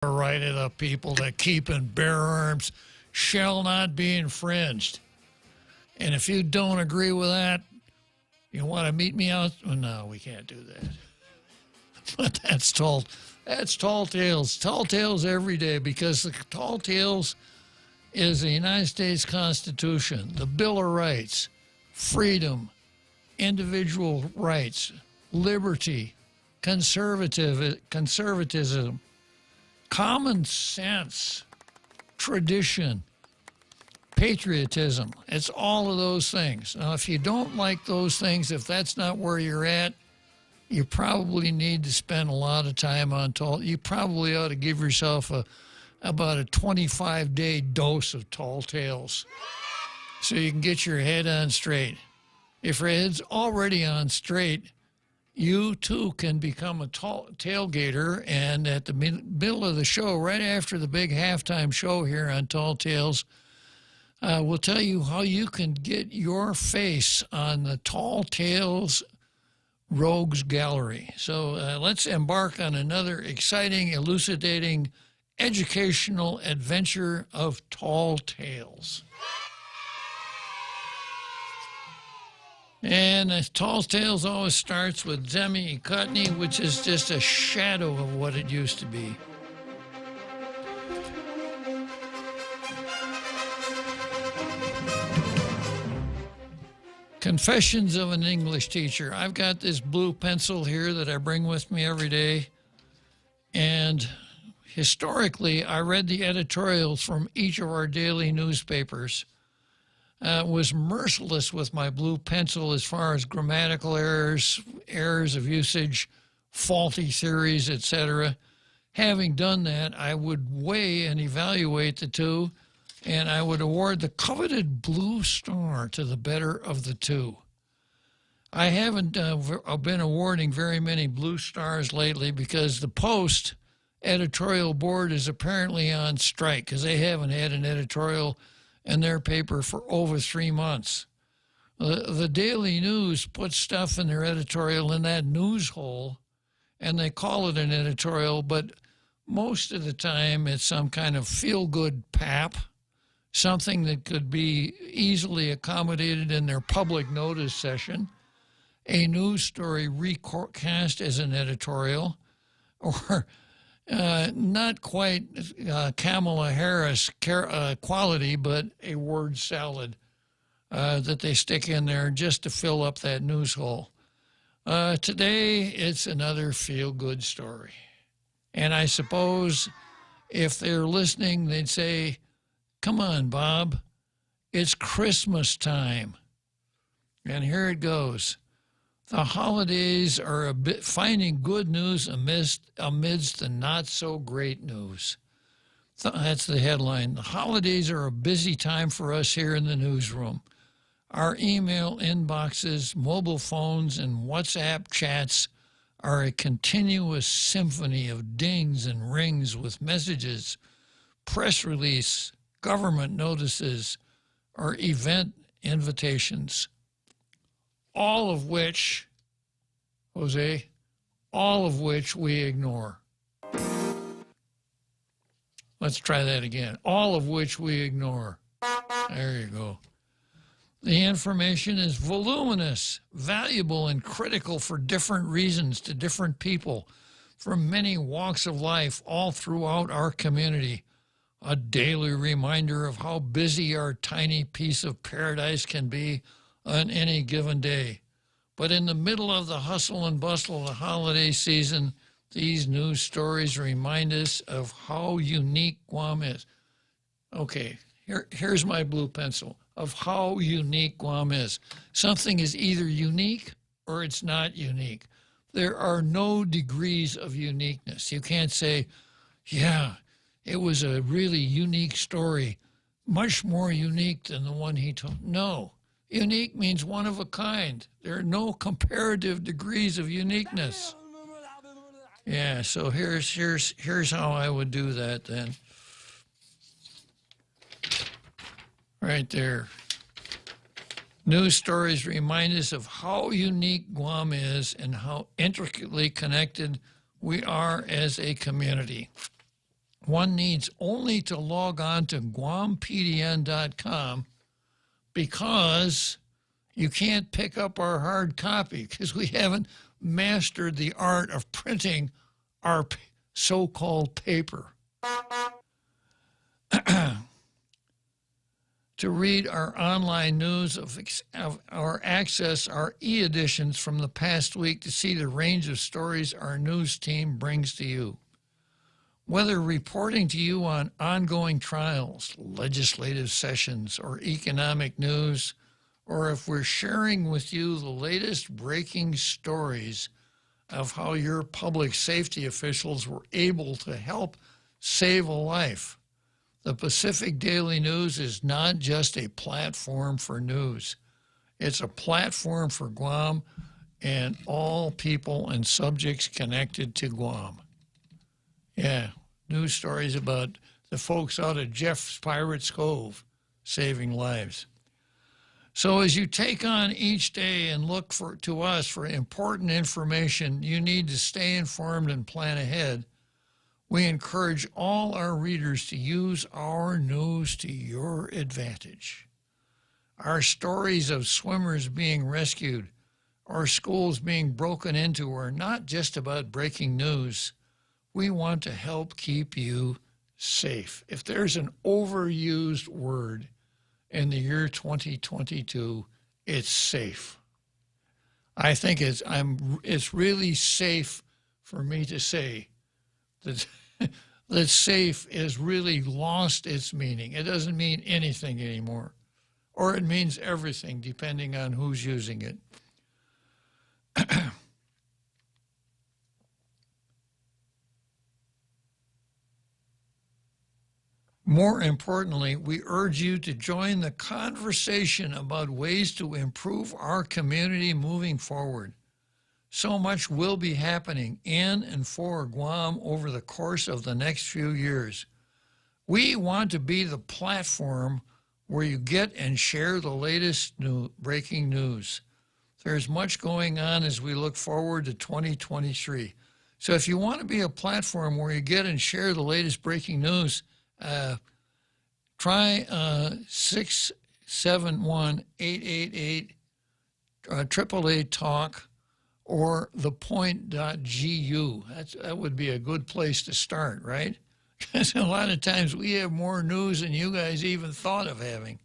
right of the people that keep and bear arms shall not be infringed. And if you don't agree with that, you want to meet me out? Oh, no, we can't do that. But that's tall tales. Tall tales every day, because the tall tales is the United States Constitution, the Bill of Rights, freedom, individual rights, liberty, conservatism, common sense, tradition, patriotism. It's all of those things. Now, if you don't like those things, if that's not where you're at, you probably need to spend a lot of time on tall. You probably ought to give yourself about a 25-day dose of tall tales so you can get your head on straight. If your head's already on straight, you too can become a tailgater, and at the middle of the show, right after the big halftime show here on Tall Tales, we'll tell you how you can get your face on the Tall Tales Rogues Gallery. So let's embark on another exciting, elucidating, educational adventure of Tall Tales. And Tall Tales always starts with Zemi Kutney, which is just a shadow of what it used to be. Confessions of an English Teacher. I've got this blue pencil here that I bring with me every day. And historically, I read the editorials from each of our daily newspapers. Was merciless with my blue pencil as far as grammatical errors of usage, faulty theories, etc. Having done that, I would weigh and evaluate the two, and I would award the coveted blue star to the better of the two. I haven't been awarding very many blue stars lately because the Post editorial board is apparently on strike because they haven't had an editorial in their paper for over 3 months. The Daily News puts stuff in their editorial in that news hole, and they call it an editorial, but most of the time it's some kind of feel-good pap, something that could be easily accommodated in their public notice session, a news story recast as an editorial, or not quite Kamala Harris quality, but a word salad that they stick in there just to fill up that news hole. Today, it's another feel-good story. And I suppose if they're listening, they'd say, come on, Bob, it's Christmas time. And here it goes. The holidays are a bit finding good news amidst the not-so-great news. That's the headline. The holidays are a busy time for us here in the newsroom. Our email inboxes, mobile phones, and WhatsApp chats are a continuous symphony of dings and rings with messages, press release, government notices, or event invitations. All of which, Jose, all of which we ignore. Let's try that again. All of which we ignore. There you go. The information is voluminous, valuable, and critical for different reasons to different people from many walks of life all throughout our community. A daily reminder of how busy our tiny piece of paradise can be on any given day. But in the middle of the hustle and bustle of the holiday season, these news stories remind us of how unique Guam is. Okay, here's my blue pencil of how unique Guam is. Something is either unique or it's not unique. There are no degrees of uniqueness. You can't say, yeah, it was a really unique story, much more unique than the one he told. No. Unique means one of a kind. There are no comparative degrees of uniqueness. Yeah, so here's how I would do that then. Right there. News stories remind us of how unique Guam is and how intricately connected we are as a community. one needs only to log on to guampdn.com, because you can't pick up our hard copy because we haven't mastered the art of printing our so-called paper. To read our online news or access our e-editions from the past week to see the range of stories our news team brings to you. Whether reporting to you on ongoing trials, legislative sessions, or economic news, or if we're sharing with you the latest breaking stories of how your public safety officials were able to help save a life. The Pacific Daily News is not just a platform for news. It's a platform for Guam and all people and subjects connected to Guam. Yeah, news stories about the folks out at Jeff's Pirates Cove saving lives. So as you take on each day and look to us for important information, you need to stay informed and plan ahead. We encourage all our readers to use our news to your advantage. Our stories of swimmers being rescued or schools being broken into are not just about breaking news. We want to help keep you safe. If there's an overused word in the year 2022, it's safe. I think it's really safe for me to say that that safe has really lost its meaning. It doesn't mean anything anymore, or it means everything depending on who's using it. More importantly, we urge you to join the conversation about ways to improve our community moving forward. So much will be happening in and for Guam over the course of the next few years. We want to be the platform where you get and share the latest breaking news. There's much going on as we look forward to 2023. So if you want to be a platform where you get and share the latest breaking news, try 671-888-888-talk or thepoint.gu. That would be a good place to start, right? Because a lot of times we have more news than you guys even thought of having.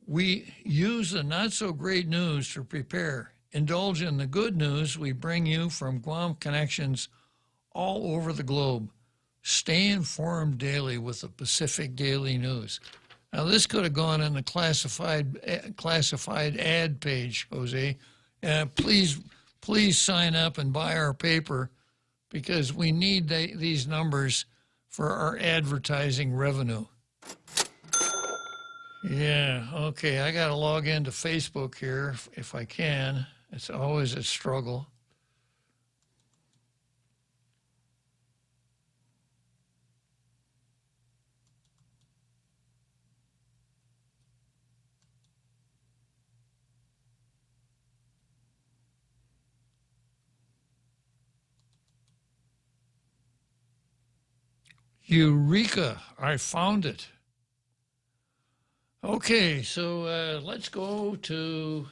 We use the not-so-great news to prepare. Indulge in the good news we bring you from Guam connections all over the globe. Stay informed daily with the Pacific Daily News. Now, this could have gone in the classified ad page, Jose. Please sign up and buy our paper because we need these numbers for our advertising revenue. Yeah, okay, I got to log into Facebook here if I can. It's always a struggle. Eureka, I found it. Okay, so let's go to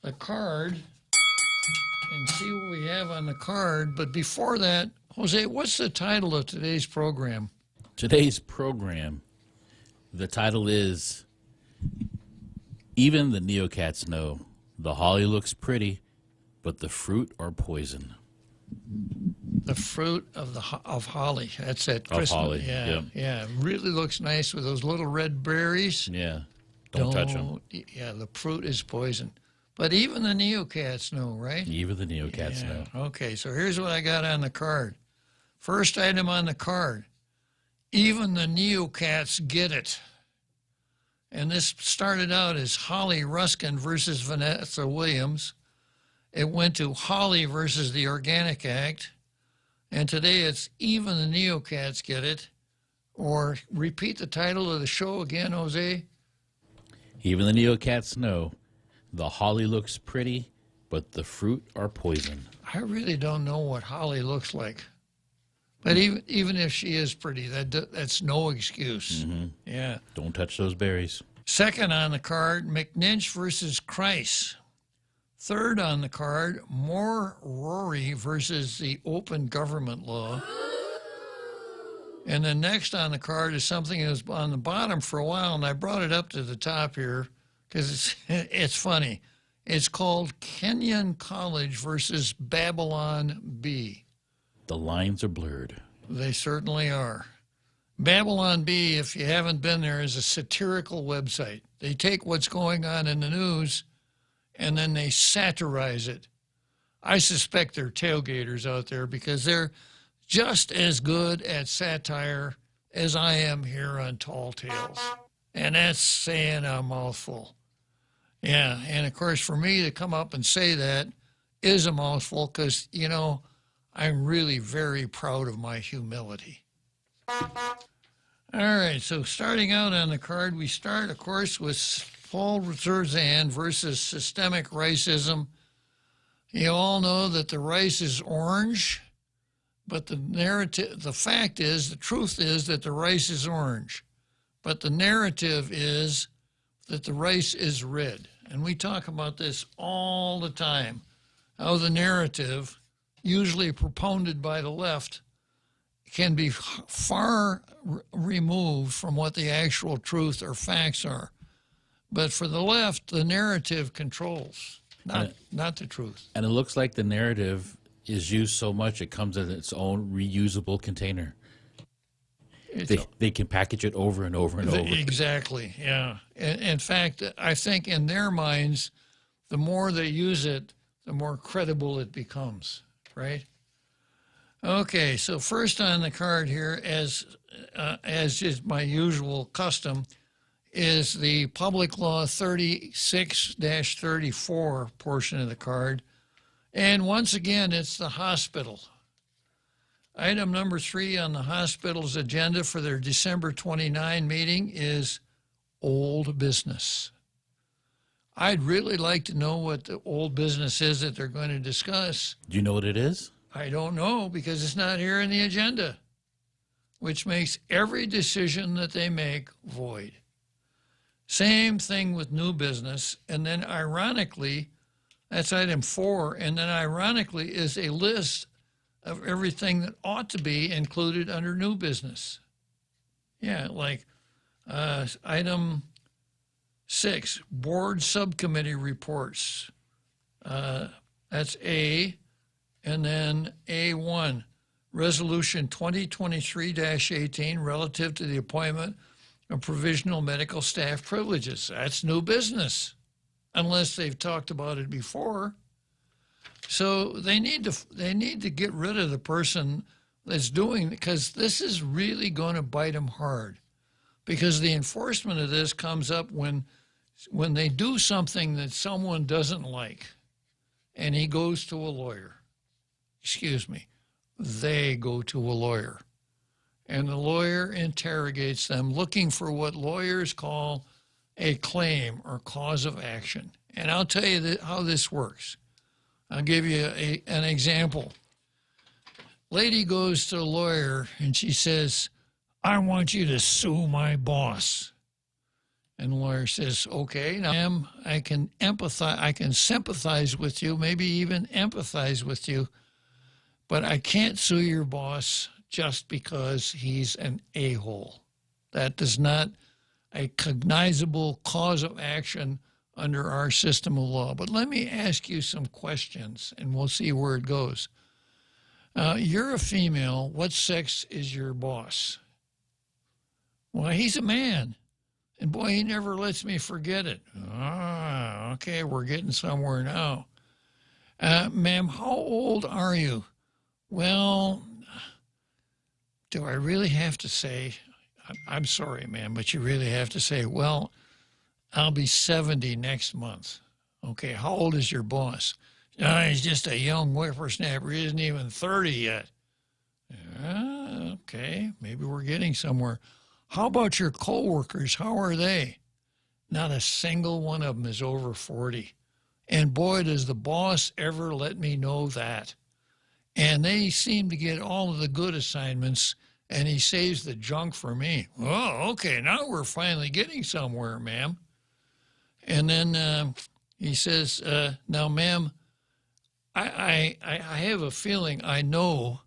the card and see what we have on the card. But before that, Jose, what's the title of today's program? Today's program, the title is Even the Neocats Know the Holly Looks Pretty, but the Fruit Are Poison. The fruit of holly. That's at Christmas. Of holly, yeah, yep. Yeah. Really looks nice with those little red berries. Yeah, don't touch them. Yeah, the fruit is poison. But even the neocats know, right? Even the neocats know. Okay, so here's what I got on the card. First item on the card. Even the neocats get it. And this started out as Holly Ruskin versus Vanessa Williams. It went to Holly versus the Organic Act. And today it's Even the Neocats Get It. Or repeat the title of the show again, Jose. Even the neocats know the holly looks pretty, but the fruit are poison. I really don't know what holly looks like. But even if she is pretty, that's no excuse. Yeah. Don't touch those berries. Second on the card, McNinch versus Christ. Third on the card, More Rory versus the open government law. And then next on the card is something that was on the bottom for a while, and I brought it up to the top here because it's funny. It's called Kenyon College versus Babylon Bee. The lines are blurred. They certainly are. Babylon Bee, if you haven't been there, is a satirical website. They take what's going on in the news and then they satirize it. I suspect they're tailgaters out there because they're just as good at satire as I am here on Tall Tales. And that's saying a mouthful. Yeah, and of course, for me to come up and say that is a mouthful because, you know, I'm really very proud of my humility. All right, so starting out on the card, we start, of course, with Paul Cerzan versus systemic racism. You all know that the rice is orange, but the truth is that the rice is orange, but the narrative is that the rice is red. And we talk about this all the time, how the narrative, usually propounded by the left, can be far removed from what the actual truth or facts are. But for the left, the narrative controls, not the truth. And it looks like the narrative is used so much it comes in its own reusable container. They can package it over and over and over. Exactly, yeah. In fact, I think in their minds, the more they use it, the more credible it becomes, right? Okay, so first on the card here, as is my usual custom, is the Public Law 36-34 portion of the card. And once again, it's the hospital. Item number 3 on the hospital's agenda for their December 29 meeting is old business. I'd really like to know what the old business is that they're going to discuss. Do you know what it is? I don't know because it's not here in the agenda, which makes every decision that they make void. Same thing with new business. And then ironically, that's item 4. And then ironically is a list of everything that ought to be included under new business. Yeah, like item 6, board subcommittee reports. That's A. And then A1, Resolution 2023-18 relative to the appointment of provisional medical staff privileges. That's new business, unless they've talked about it before. So they need to get rid of the person that's doing it, because this is really going to bite them hard. Because the enforcement of this comes up when they do something that someone doesn't like, and he goes to a lawyer. Excuse me, they go to a lawyer. And the lawyer interrogates them, looking for what lawyers call a claim or cause of action. And I'll tell you how this works. I'll give you an example. Lady goes to a lawyer and she says, I want you to sue my boss. And the lawyer says, okay, now ma'am, I can sympathize with you, maybe even empathize with you, but I can't sue your boss just because he's an a-hole. That is not a cognizable cause of action under our system of law. But let me ask you some questions, and we'll see where it goes. You're a female. What sex is your boss? Well, he's a man. And boy, he never lets me forget it. Ah, okay, we're getting somewhere now. Ma'am, how old are you? Well, do I really have to say, I'm sorry, ma'am, but you really have to say, well, I'll be 70 next month. Okay, how old is your boss? No, he's just a young whippersnapper. He isn't even 30 yet. Okay, maybe we're getting somewhere. How about your coworkers? How are they? Not a single one of them is over 40. And boy, does the boss ever let me know that. and they seem to get all of the good assignments, and he saves the junk for me. Oh, okay, now we're finally getting somewhere, ma'am. And then he says, now, ma'am, I have a feeling I know,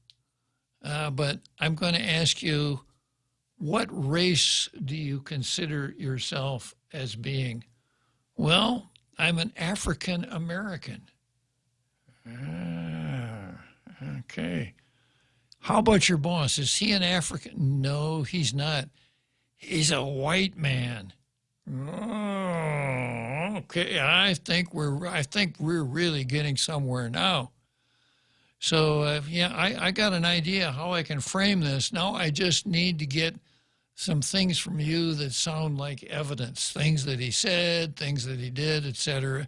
but I'm going to ask you, what race do you consider yourself as being? Well, I'm an African American. Okay. How about your boss? Is he an African? No, he's not. He's a white man. Oh, okay. I think we're really getting somewhere now. So yeah, I got an idea how I can frame this. Now I just need to get some things from you that sound like evidence, things that he said, things that he did, etc.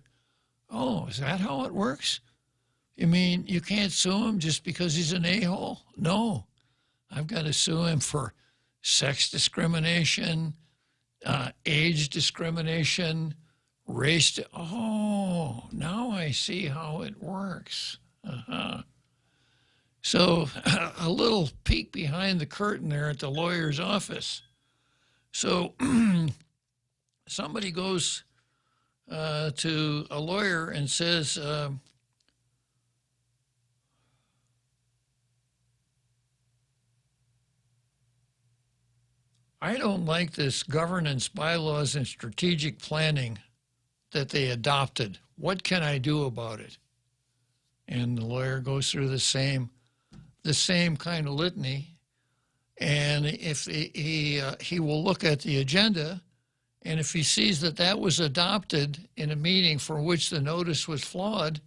Oh, is that how it works? You mean you can't sue him just because he's an a-hole? No, I've got to sue him for sex discrimination, age discrimination, race. Oh, now I see how it works. So a little peek behind the curtain there at the lawyer's office. So somebody goes to a lawyer and says, I don't like this governance bylaws and strategic planning that they adopted. What can I do about it? And the lawyer goes through the same kind of litany, and if he will look at the agenda, and if he sees that that was adopted in a meeting for which the notice was flawed,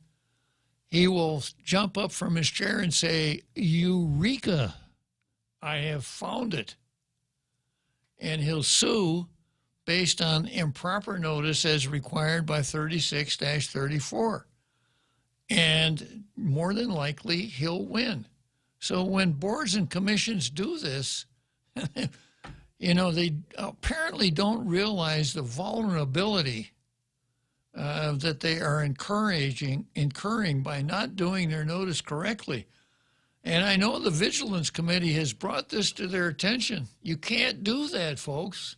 he will jump up from his chair and say, "Eureka! I have found it." And he'll sue based on improper notice as required by 36-34. And more than likely, he'll win. So when boards and commissions do this, they apparently don't realize the vulnerability that they are incurring by not doing their notice correctly. And I know the Vigilance Committee has brought this to their attention. You can't do that, folks.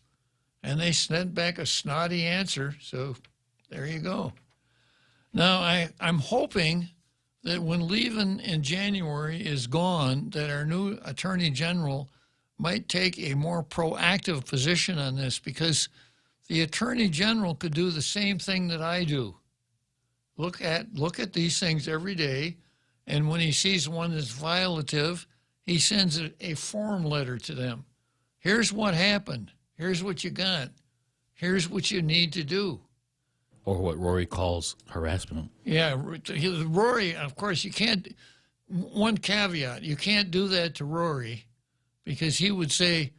And they sent back a snotty answer, so there you go. Now, I'm hoping that when leaving in January is gone, that our new Attorney General might take a more proactive position on this, because the Attorney General could do the same thing that I do. Look at these things every day, and when he sees one that's violative, he sends a form letter to them. Here's what happened. Here's what you got. Here's what you need to do. Or what Rory calls harassment. Yeah, Rory, of course, you can't, one caveat, you can't do that to Rory, because he would say,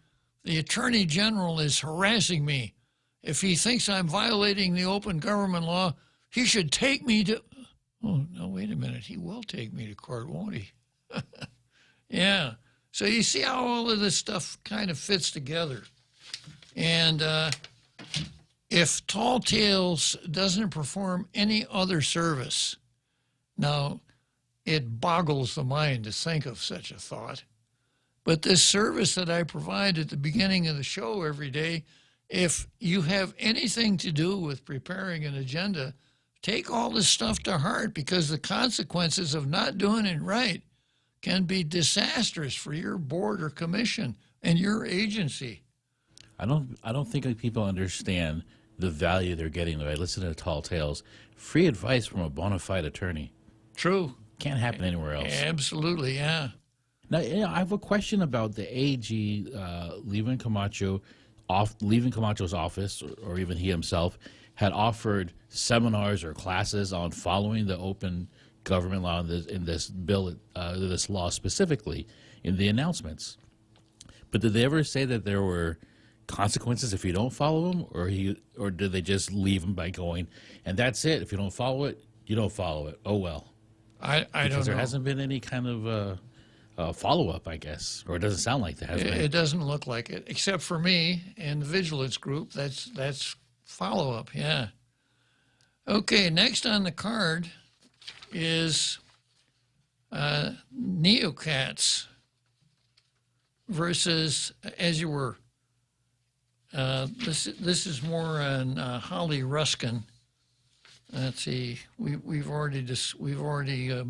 the Attorney General is harassing me. If he thinks I'm violating the open government law, he should take me to, oh, no, wait a minute, he will take me to court, won't he? Yeah, so you see how all of this stuff kind of fits together. And if Tall Tales doesn't perform any other service, now it boggles the mind to think of such a thought, but this service that I provide at the beginning of the show every day, if you have anything to do with preparing an agenda, take all this stuff to heart, because the consequences of not doing it right can be disastrous for your board or commission and your agency. I don't think people understand the value they're getting by listening to Tall Tales. Free advice from a bona fide attorney. True. Can't happen anywhere else. Absolutely, yeah. Now, I have a question about the AG leaving Camacho's office, or even he himself, had offered seminars or classes on following the open government law in this bill, this law specifically, in the announcements. But did they ever say that there were consequences if you don't follow them, or did they just leave them by going, and that's it? If you don't follow it, you don't follow it. Oh well. I don't know. Because there hasn't been any kind of follow-up, I guess, or it doesn't sound like there has been. It doesn't look like it, except for me and the vigilance group. That's follow-up, yeah. Okay, next on the card is neocats versus, as you were, this is more on Holly Ruskin. Let's see, we've already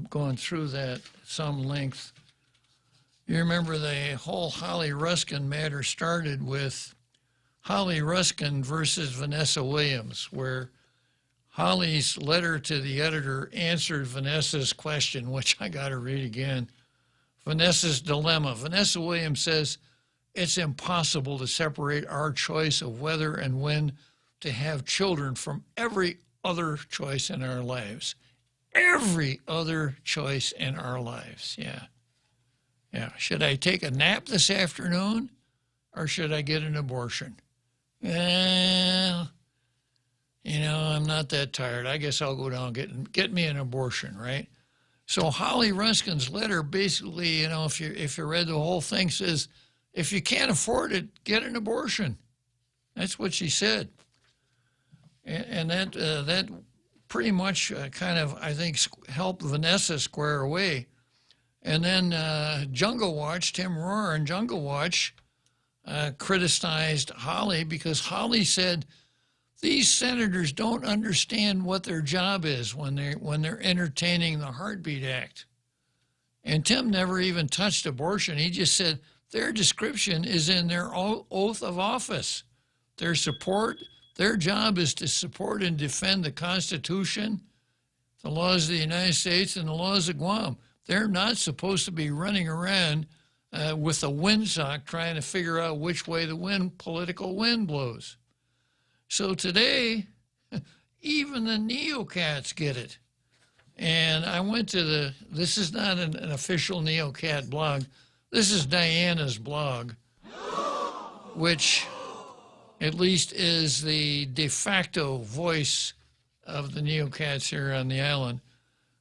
gone through that at some length. You remember the whole Holly Ruskin matter started with Holly Ruskin versus Vanessa Williams, where Holly's letter to the editor answered Vanessa's question, which I got to read again. Vanessa's dilemma. Vanessa Williams says, it's impossible to separate our choice of whether and when to have children from every other choice in our lives. Every other choice in our lives, yeah. Yeah, should I take a nap this afternoon or should I get an abortion? Well, I'm not that tired. I guess I'll go down and get me an abortion, right? So Holly Ruskin's letter basically, if you read the whole thing, says, if you can't afford it, get an abortion. That's what she said. And that pretty much kind of, I think, helped Vanessa square away. And then Jungle Watch, Tim Rohrer and Jungle Watch criticized Holly because Holly said, these senators don't understand what their job is when they're entertaining the Heartbeat Act. And Tim never even touched abortion. He just said their description is in their oath of office. Their job is to support and defend the Constitution, the laws of the United States, and the laws of Guam. They're not supposed to be running around with a windsock trying to figure out which way the political wind blows. So today, even the neocats get it. And I went to this is not an official neocat blog. This is Diana's blog, which at least is the de facto voice of the neocats here on the island.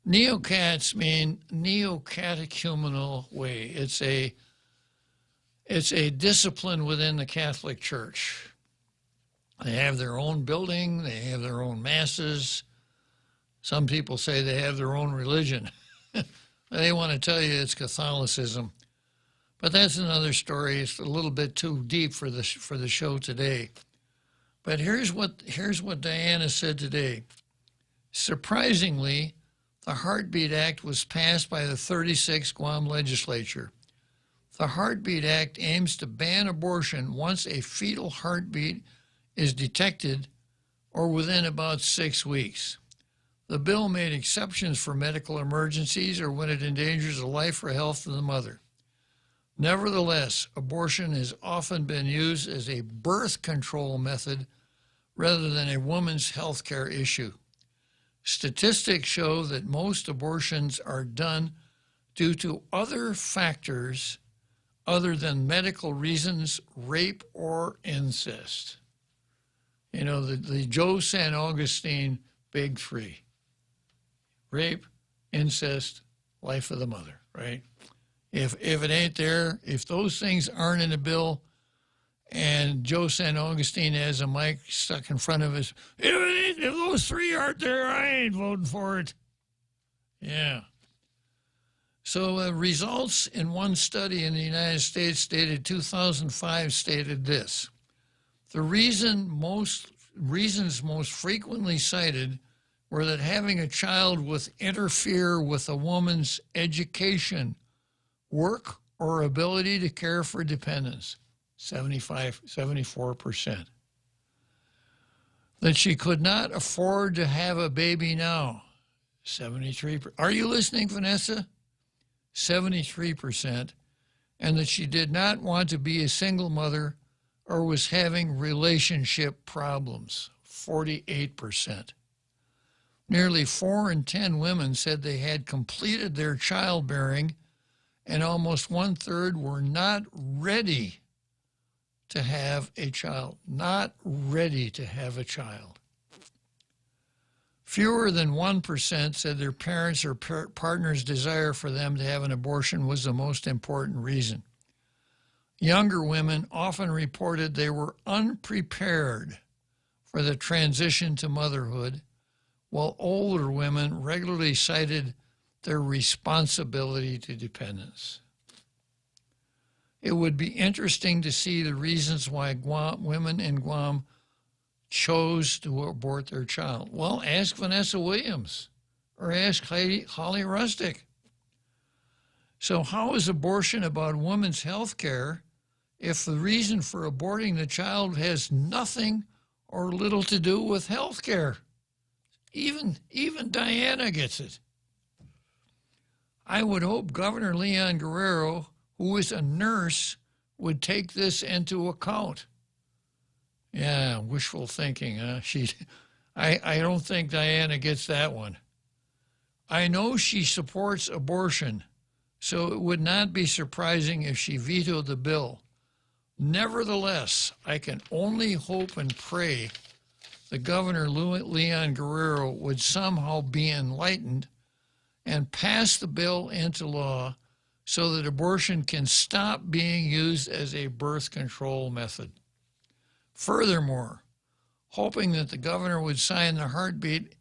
Neocats mean neocatechumenal way. It's a discipline within the Catholic Church. They have their own building. They have their own masses. Some people say they have their own religion. They want to tell you it's Catholicism. But that's another story. It's a little bit too deep for the show today. But here's what Diana said today. Surprisingly, the Heartbeat Act was passed by the 36th Guam legislature. The Heartbeat Act aims to ban abortion once a fetal heartbeat is detected or within about 6 weeks. The bill made exceptions for medical emergencies or when it endangers the life or health of the mother. Nevertheless, abortion has often been used as a birth control method rather than a woman's health care issue. Statistics show that most abortions are done due to other factors other than medical reasons, rape or incest. The Joe San Augustine big three: rape, incest, life of the mother, right? If it ain't there, if those things aren't in the bill, and Joe San Augustine has a mic stuck in front of us, if those three aren't there, I ain't voting for it. Yeah. So results in one study in the United States dated 2005 stated this. The reasons most frequently cited were that having a child would interfere with a woman's education, work, or ability to care for dependents, 74%. That she could not afford to have a baby now, 73%. Are you listening, Vanessa? 73%. And that she did not want to be a single mother or was having relationship problems, 48%. Nearly 4 in 10 women said they had completed their childbearing, and almost 1/3 were not ready to have a child. Not ready to have a child. Fewer than 1% said their parents' or partner's desire for them to have an abortion was the most important reason. Younger women often reported they were unprepared for the transition to motherhood, while older women regularly cited their responsibility to dependents. It would be interesting to see the reasons why women in Guam chose to abort their child. Well, ask Vanessa Williams or ask Holly Rustic. So how is abortion about women's health care if the reason for aborting the child has nothing or little to do with health care? Even Diana gets it. I would hope Governor Leon Guerrero, who is a nurse, would take this into account. Yeah, wishful thinking, huh? I don't think Diana gets that one. I know she supports abortion, so it would not be surprising if she vetoed the bill. Nevertheless, I can only hope and pray that Governor Leon Guerrero would somehow be enlightened and pass the bill into law so that abortion can stop being used as a birth control method. Furthermore, hoping that the governor would sign the heartbeat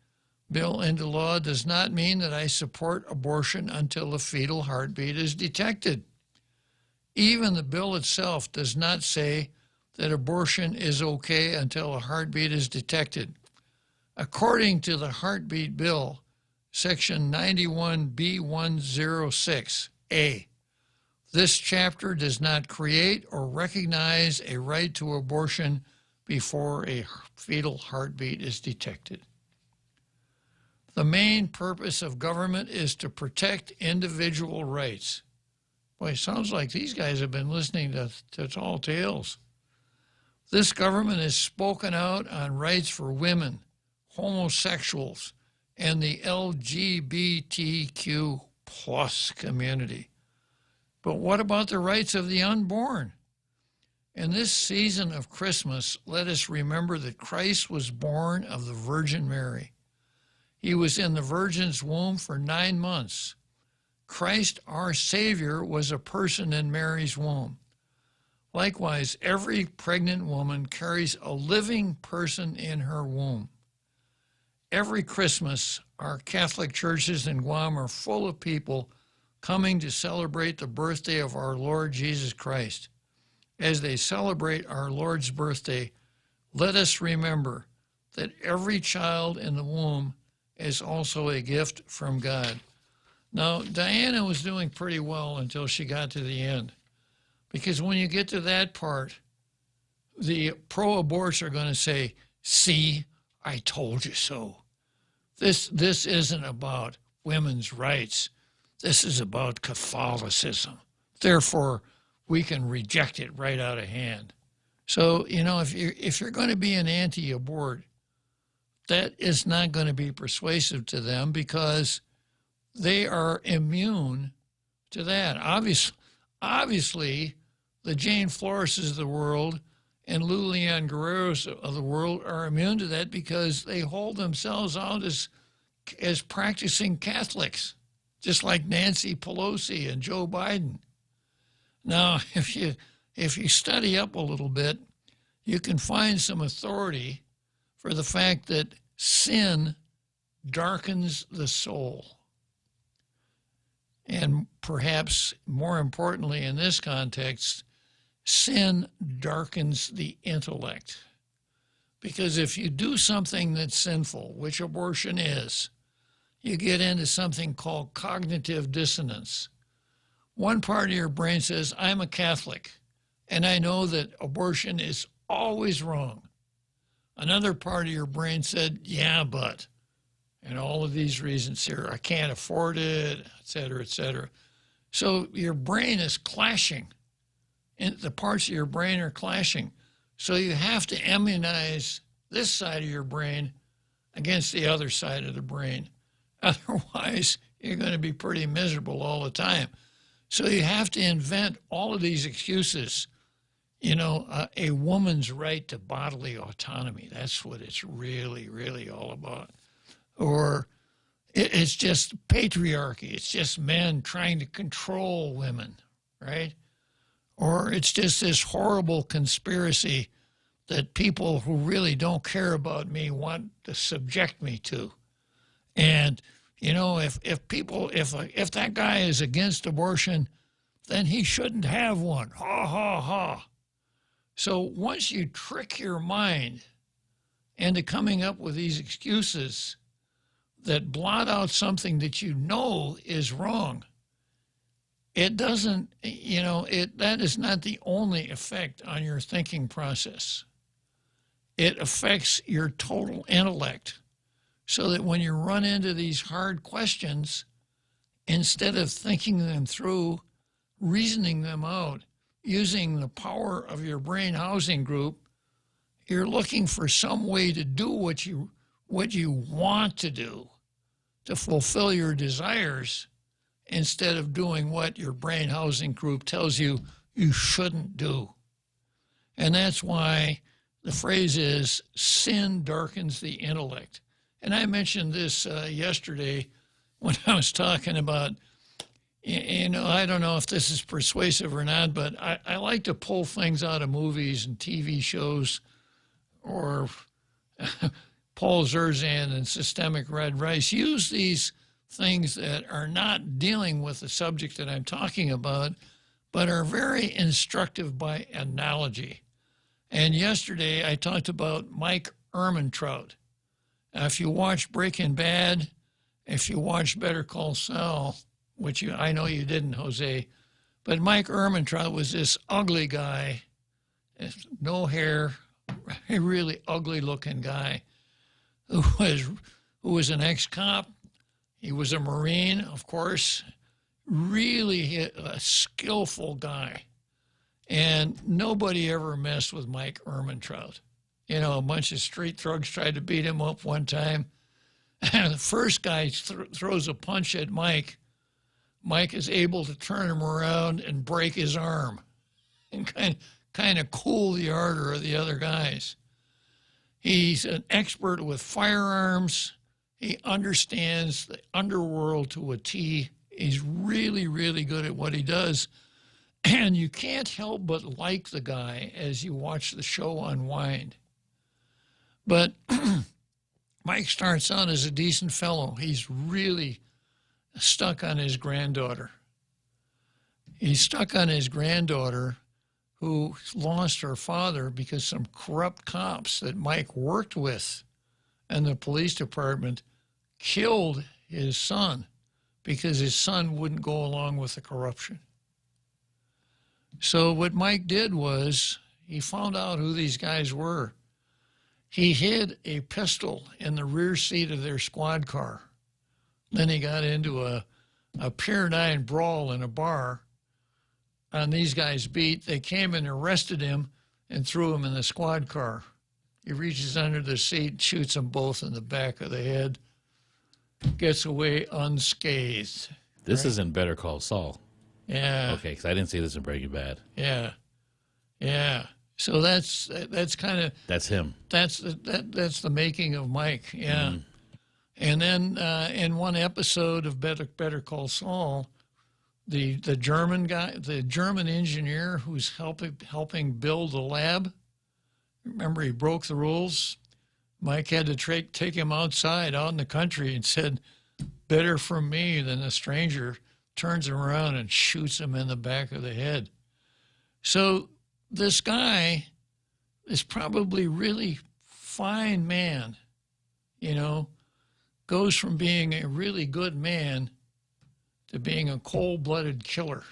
bill into law does not mean that I support abortion until a fetal heartbeat is detected. Even the bill itself does not say that abortion is okay until a heartbeat is detected. According to the heartbeat bill, Section 91B106A, this chapter does not create or recognize a right to abortion before a fetal heartbeat is detected. The main purpose of government is to protect individual rights. Boy, it sounds like these guys have been listening to tall tales. This government has spoken out on rights for women, homosexuals, and the LGBTQ plus community. But what about the rights of the unborn? In this season of Christmas, let us remember that Christ was born of the Virgin Mary. He was in the Virgin's womb for 9 months. Christ, our Savior, was a person in Mary's womb. Likewise, every pregnant woman carries a living person in her womb. Every Christmas, our Catholic churches in Guam are full of people coming to celebrate the birthday of our Lord Jesus Christ. As they celebrate our Lord's birthday, let us remember that every child in the womb is also a gift from God. Now, Diana was doing pretty well until she got to the end, because when you get to that part, the pro-aborts are going to say, see, I told you so. This isn't about women's rights. This is about Catholicism. Therefore, we can reject it right out of hand. So, if you're going to be an anti-abort, that is not going to be persuasive to them because they are immune to that. Obviously, the Jane Floreses of the world and Lou Leon Guerreros of the world are immune to that because they hold themselves out as practicing Catholics, just like Nancy Pelosi and Joe Biden. Now, if you study up a little bit, you can find some authority for the fact that sin darkens the soul. And perhaps more importantly in this context, sin darkens the intellect. Because if you do something that's sinful, which abortion is, you get into something called cognitive dissonance. One part of your brain says, I'm a Catholic, and I know that abortion is always wrong. Another part of your brain said, yeah, but, and all of these reasons here, I can't afford it, et cetera, et cetera. So your brain is clashing. And the parts of your brain are clashing. So you have to immunize this side of your brain against the other side of the brain. Otherwise, you're going to be pretty miserable all the time. So you have to invent all of these excuses. A woman's right to bodily autonomy. That's what it's really, really all about. Or it's just patriarchy. It's just men trying to control women, right? Or it's just this horrible conspiracy that people who really don't care about me want to subject me to. And, You know, if that guy is against abortion, then he shouldn't have one. Ha ha ha. So once you trick your mind into coming up with these excuses that blot out something that you know is wrong, it doesn't, that is not the only effect on your thinking process. It affects your total intellect, so that when you run into these hard questions, instead of thinking them through, reasoning them out, using the power of your brain housing group, you're looking for some way to do what you want to do to fulfill your desires, instead of doing what your brain housing group tells you you shouldn't do. And that's why the phrase is, sin darkens the intellect. And I mentioned this yesterday when I was talking about, I don't know if this is persuasive or not, but I like to pull things out of movies and TV shows, or Paul Zerzan and Systemic Red Rice. Use these things that are not dealing with the subject that I'm talking about, but are very instructive by analogy. And yesterday I talked about Mike Ehrmantraut. If you watch Breaking Bad, if you watch Better Call Saul, which I know you didn't, Jose, but Mike Ehrmantraut was this ugly guy, no hair, a really ugly-looking guy who was an ex-cop. He was a Marine, of course, really a skillful guy. And nobody ever messed with Mike Ehrmantraut. A bunch of street thugs tried to beat him up one time. The first guy throws a punch at Mike. Mike is able to turn him around and break his arm and kind of cool the ardor of the other guys. He's an expert with firearms. He understands the underworld to a T. He's really, really good at what he does. And you can't help but like the guy as you watch the show unwind. But Mike starts out as a decent fellow. He's really stuck on his granddaughter. He's stuck on his granddaughter, who lost her father because some corrupt cops that Mike worked with in the police department killed his son because his son wouldn't go along with the corruption. So what Mike did was he found out who these guys were. He hid a pistol in the rear seat of their squad car. Then he got into a Pier 9 brawl in a bar on these guys' beat. They came and arrested him and threw him in the squad car. He reaches under the seat, shoots them both in the back of the head, gets away unscathed. This isn't Better Call Saul. Yeah. Okay, because I didn't see this in Breaking Bad. Yeah. Yeah. So that's kind of... That's him. That's the making of Mike, yeah. Mm. And then in one episode of Better Call Saul, the German guy, the German engineer who's helping build the lab, remember he broke the rules? Mike had to take him outside, out in the country, and said, better from me than a stranger, turns him around and shoots him in the back of the head. So this guy is probably really fine man, goes from being a really good man to being a cold-blooded killer.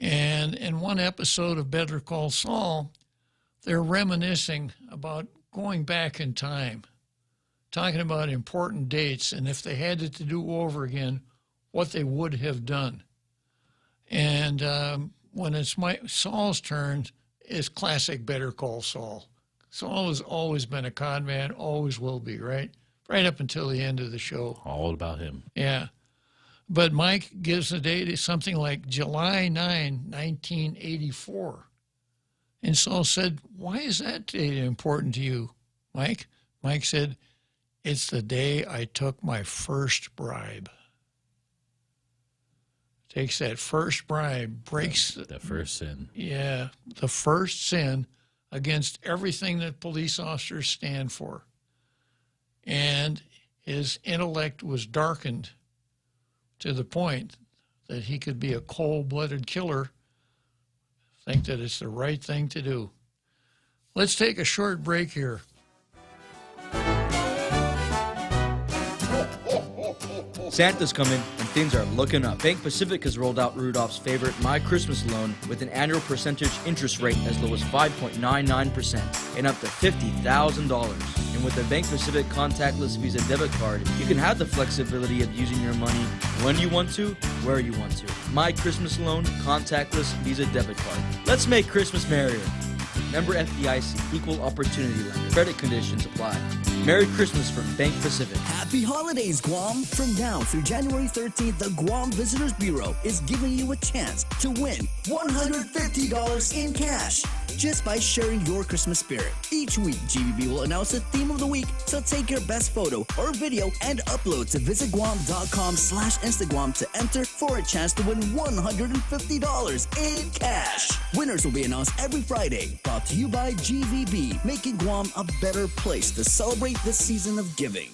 And in one episode of Better Call Saul, they're reminiscing about going back in time, talking about important dates, and if they had it to do over again, what they would have done. And when it's Saul's turn, it's classic Better Call Saul. Saul has always been a con man, always will be, right? Right up until the end of the show. All about him. Yeah. But Mike gives the date something like July 9, 1984. And Saul said, why is that date important to you, Mike? Mike said, it's the day I took my first bribe. Takes that first bribe, breaks... The first sin. Yeah, the first sin against everything that police officers stand for. And his intellect was darkened to the point that he could be a cold-blooded killer, think that it's the right thing to do. Let's take a short break here. Santa's coming and things are looking up. Bank Pacific has rolled out Rudolph's favorite My Christmas loan with an annual percentage interest rate as low as 5.99% and up to $50,000. And with the Bank Pacific contactless Visa debit card, you can have the flexibility of using your money when you want to, where you want to. My Christmas loan, contactless Visa debit card. Let's make Christmas merrier. Member FDIC, equal opportunity lender. Credit conditions apply. Merry Christmas from Bank Pacific. Happy holidays, Guam! From now through January 13th, the Guam Visitors Bureau is giving you a chance to win $150 in cash just by sharing your Christmas spirit. Each week, GBB will announce the theme of the week, so take your best photo or video and upload to visitguam.com/Instagram to enter for a chance to win $150 in cash. Winners will be announced every Friday. Brought to you by GVB, making Guam a better place to celebrate this season of giving.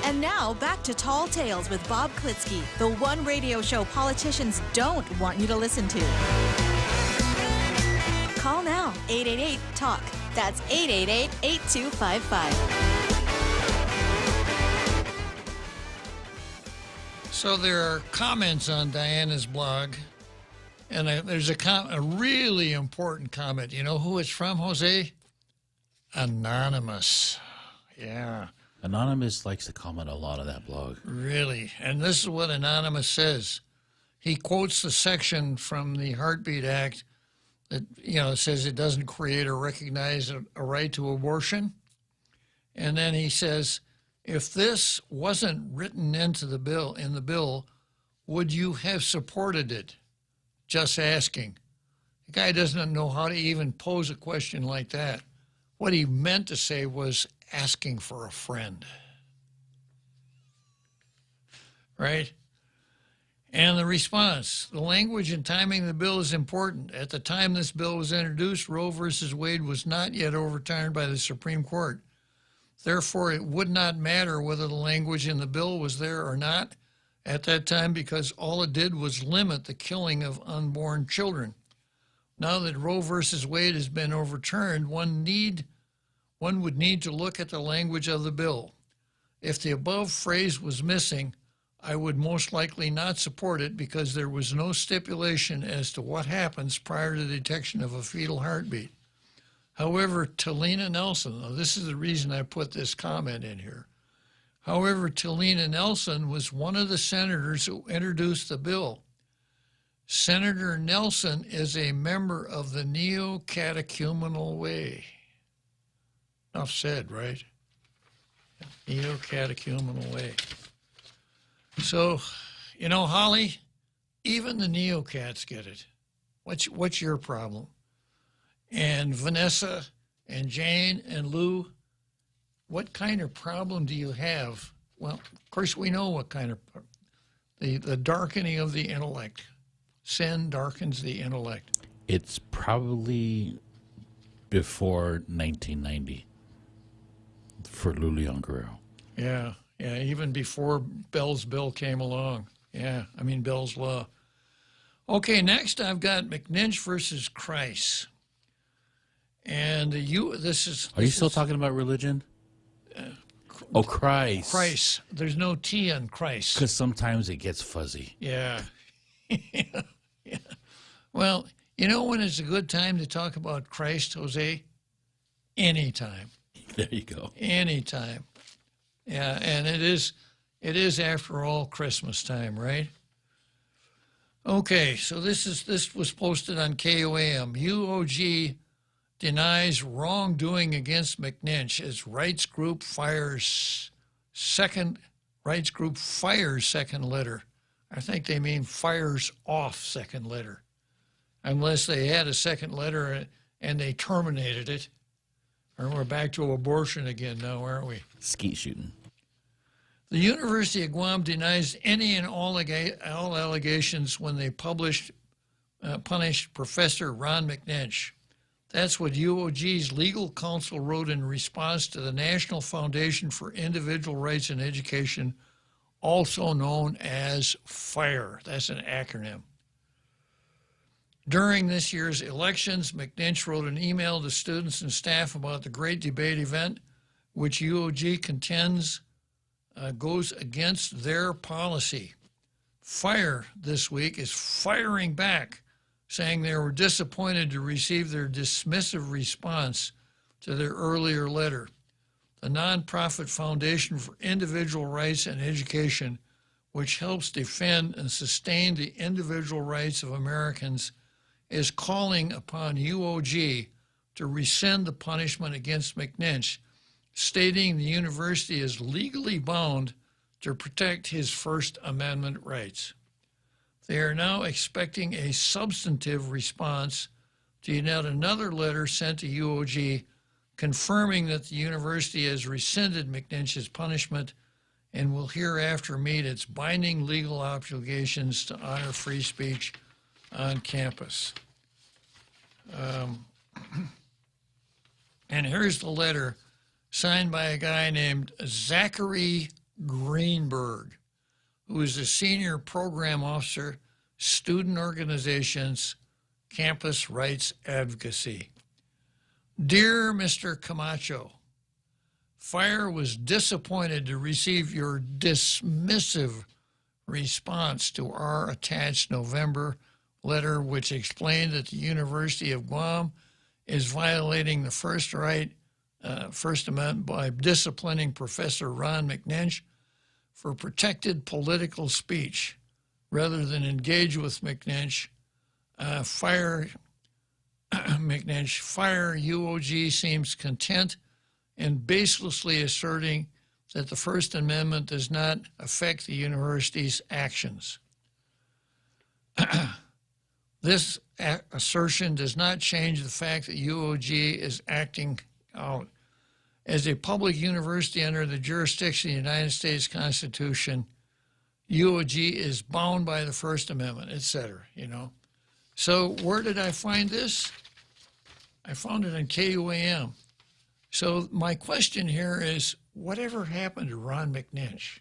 And now, back to Tall Tales with Bob Klitzkie, the one radio show politicians don't want you to listen to. Call now, 888-TALK. That's 888-8255. So there are comments on Diana's blog, and there's a really important comment. You know who it's from, Jose? Anonymous. Yeah. Anonymous likes to comment a lot on that blog. Really. And this is what Anonymous says. He quotes the section from the Heartbeat Act that, says it doesn't create or recognize a right to abortion. And then he says, if this wasn't written into the bill, would you have supported it? Just asking. The guy doesn't know how to even pose a question like that. What he meant to say was asking for a friend. Right? And the response, the language and timing of the bill is important. At the time this bill was introduced, Roe versus Wade was not yet overturned by the Supreme Court. Therefore, it would not matter whether the language in the bill was there or not at that time, because all it did was limit the killing of unborn children. Now that Roe versus Wade has been overturned, one would need to look at the language of the bill. If the above phrase was missing, I would most likely not support it because there was no stipulation as to what happens prior to the detection of a fetal heartbeat. However, Talina Nelson, now this is the reason I put this comment in here. However, Talina Nelson was one of the senators who introduced the bill. Senator Nelson is a member of the Neo-Catechumenal Way. Enough said, right? Neo-Catechumenal Way. So, Holly, even the Neo-Cats get it. What's your problem? And Vanessa and Jane and Lou, what kind of problem do you have? Well, of course, we know what kind of the darkening of the intellect. Sin darkens the intellect. It's probably before 1990 for Lulian Guerrero. Yeah, even before Bell's bill came along. Bell's law. Okay, next I've got McNinch versus Christ. And Are you still talking about religion? Christ. Christ. There's no T on Christ. Because sometimes it gets fuzzy. Yeah. Yeah. Well, when it's a good time to talk about Christ, Jose? Anytime. There you go. Anytime. Yeah, and it is after all Christmas time, right? Okay, so this was posted on KOAM. UOG denies wrongdoing against McNinch as rights group fires second letter. I think they mean fires off second letter, unless they had a second letter and they terminated it. Or we're back to abortion again now, aren't we? Skeet shooting. The University of Guam denies any and all allegations when they punished Professor Ron McNinch. That's what UOG's legal counsel wrote in response to the National Foundation for Individual Rights in Education, also known as FIRE. That's an acronym. During this year's elections, McNinch wrote an email to students and staff about the Great Debate event, which UOG contends goes against their policy. FIRE this week is firing back, saying they were disappointed to receive their dismissive response to their earlier letter. The nonprofit Foundation for Individual Rights and Education, which helps defend and sustain the individual rights of Americans, is calling upon UOG to rescind the punishment against McNinch, stating the university is legally bound to protect his First Amendment rights. They are now expecting a substantive response to yet another letter sent to UOG confirming that the university has rescinded McNinch's punishment and will hereafter meet its binding legal obligations to honor free speech on campus. And here's the letter signed by a guy named Zachary Greenberg, who is a senior program officer, student organizations, campus rights advocacy. Dear Mr. Camacho, FIRE was disappointed to receive your dismissive response to our attached November letter, which explained that the University of Guam is violating the First Amendment by disciplining Professor Ron McNinch for protected political speech. Rather than engage with McNinch, fire UOG seems content in baselessly asserting that the First Amendment does not affect the university's actions. This assertion does not change the fact that UOG is acting out. As a public university under the jurisdiction of the United States Constitution, UOG is bound by the First Amendment, etc., So where did I find this? I found it in KUAM. So my question here is, whatever happened to Ron McNinch?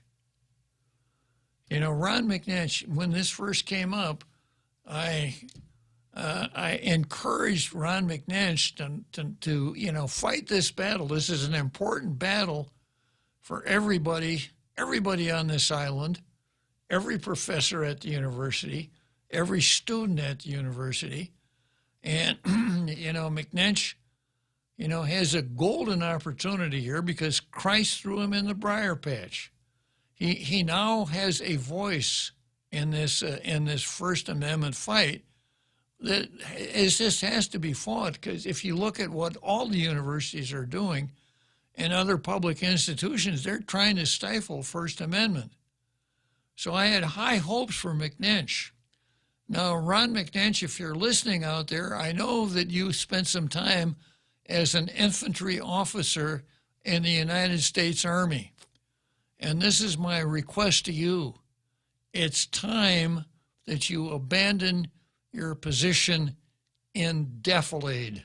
Ron McNinch, when this first came up, I encouraged Ron McNinch to fight this battle. This is an important battle for everybody on this island, every professor at the university, every student at the university. And, McNinch, has a golden opportunity here because Christ threw him in the briar patch. He now has a voice in this First Amendment fight that just has to be fought, because if you look at what all the universities are doing and other public institutions, they're trying to stifle First Amendment. So I had high hopes for McNinch. Now, Ron McNinch, if you're listening out there, I know that you spent some time as an infantry officer in the United States Army. And this is my request to you. It's time that you abandon your position in defilade.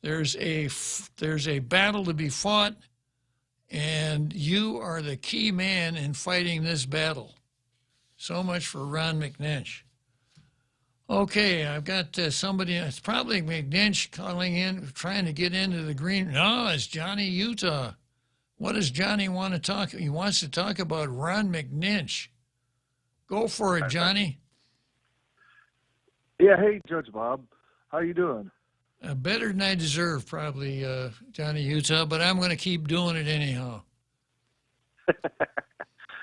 There's a battle to be fought, and you are the key man in fighting this battle. So much for Ron McNinch. Okay, I've got somebody, it's probably McNinch calling in, trying to get into the green. No, it's Johnny Utah. What does Johnny want to talk? He wants to talk about Ron McNinch. Go for it, Johnny. Yeah, hey, Judge Bob. How you doing? Better than I deserve, probably, Johnny Utah, but I'm going to keep doing it anyhow.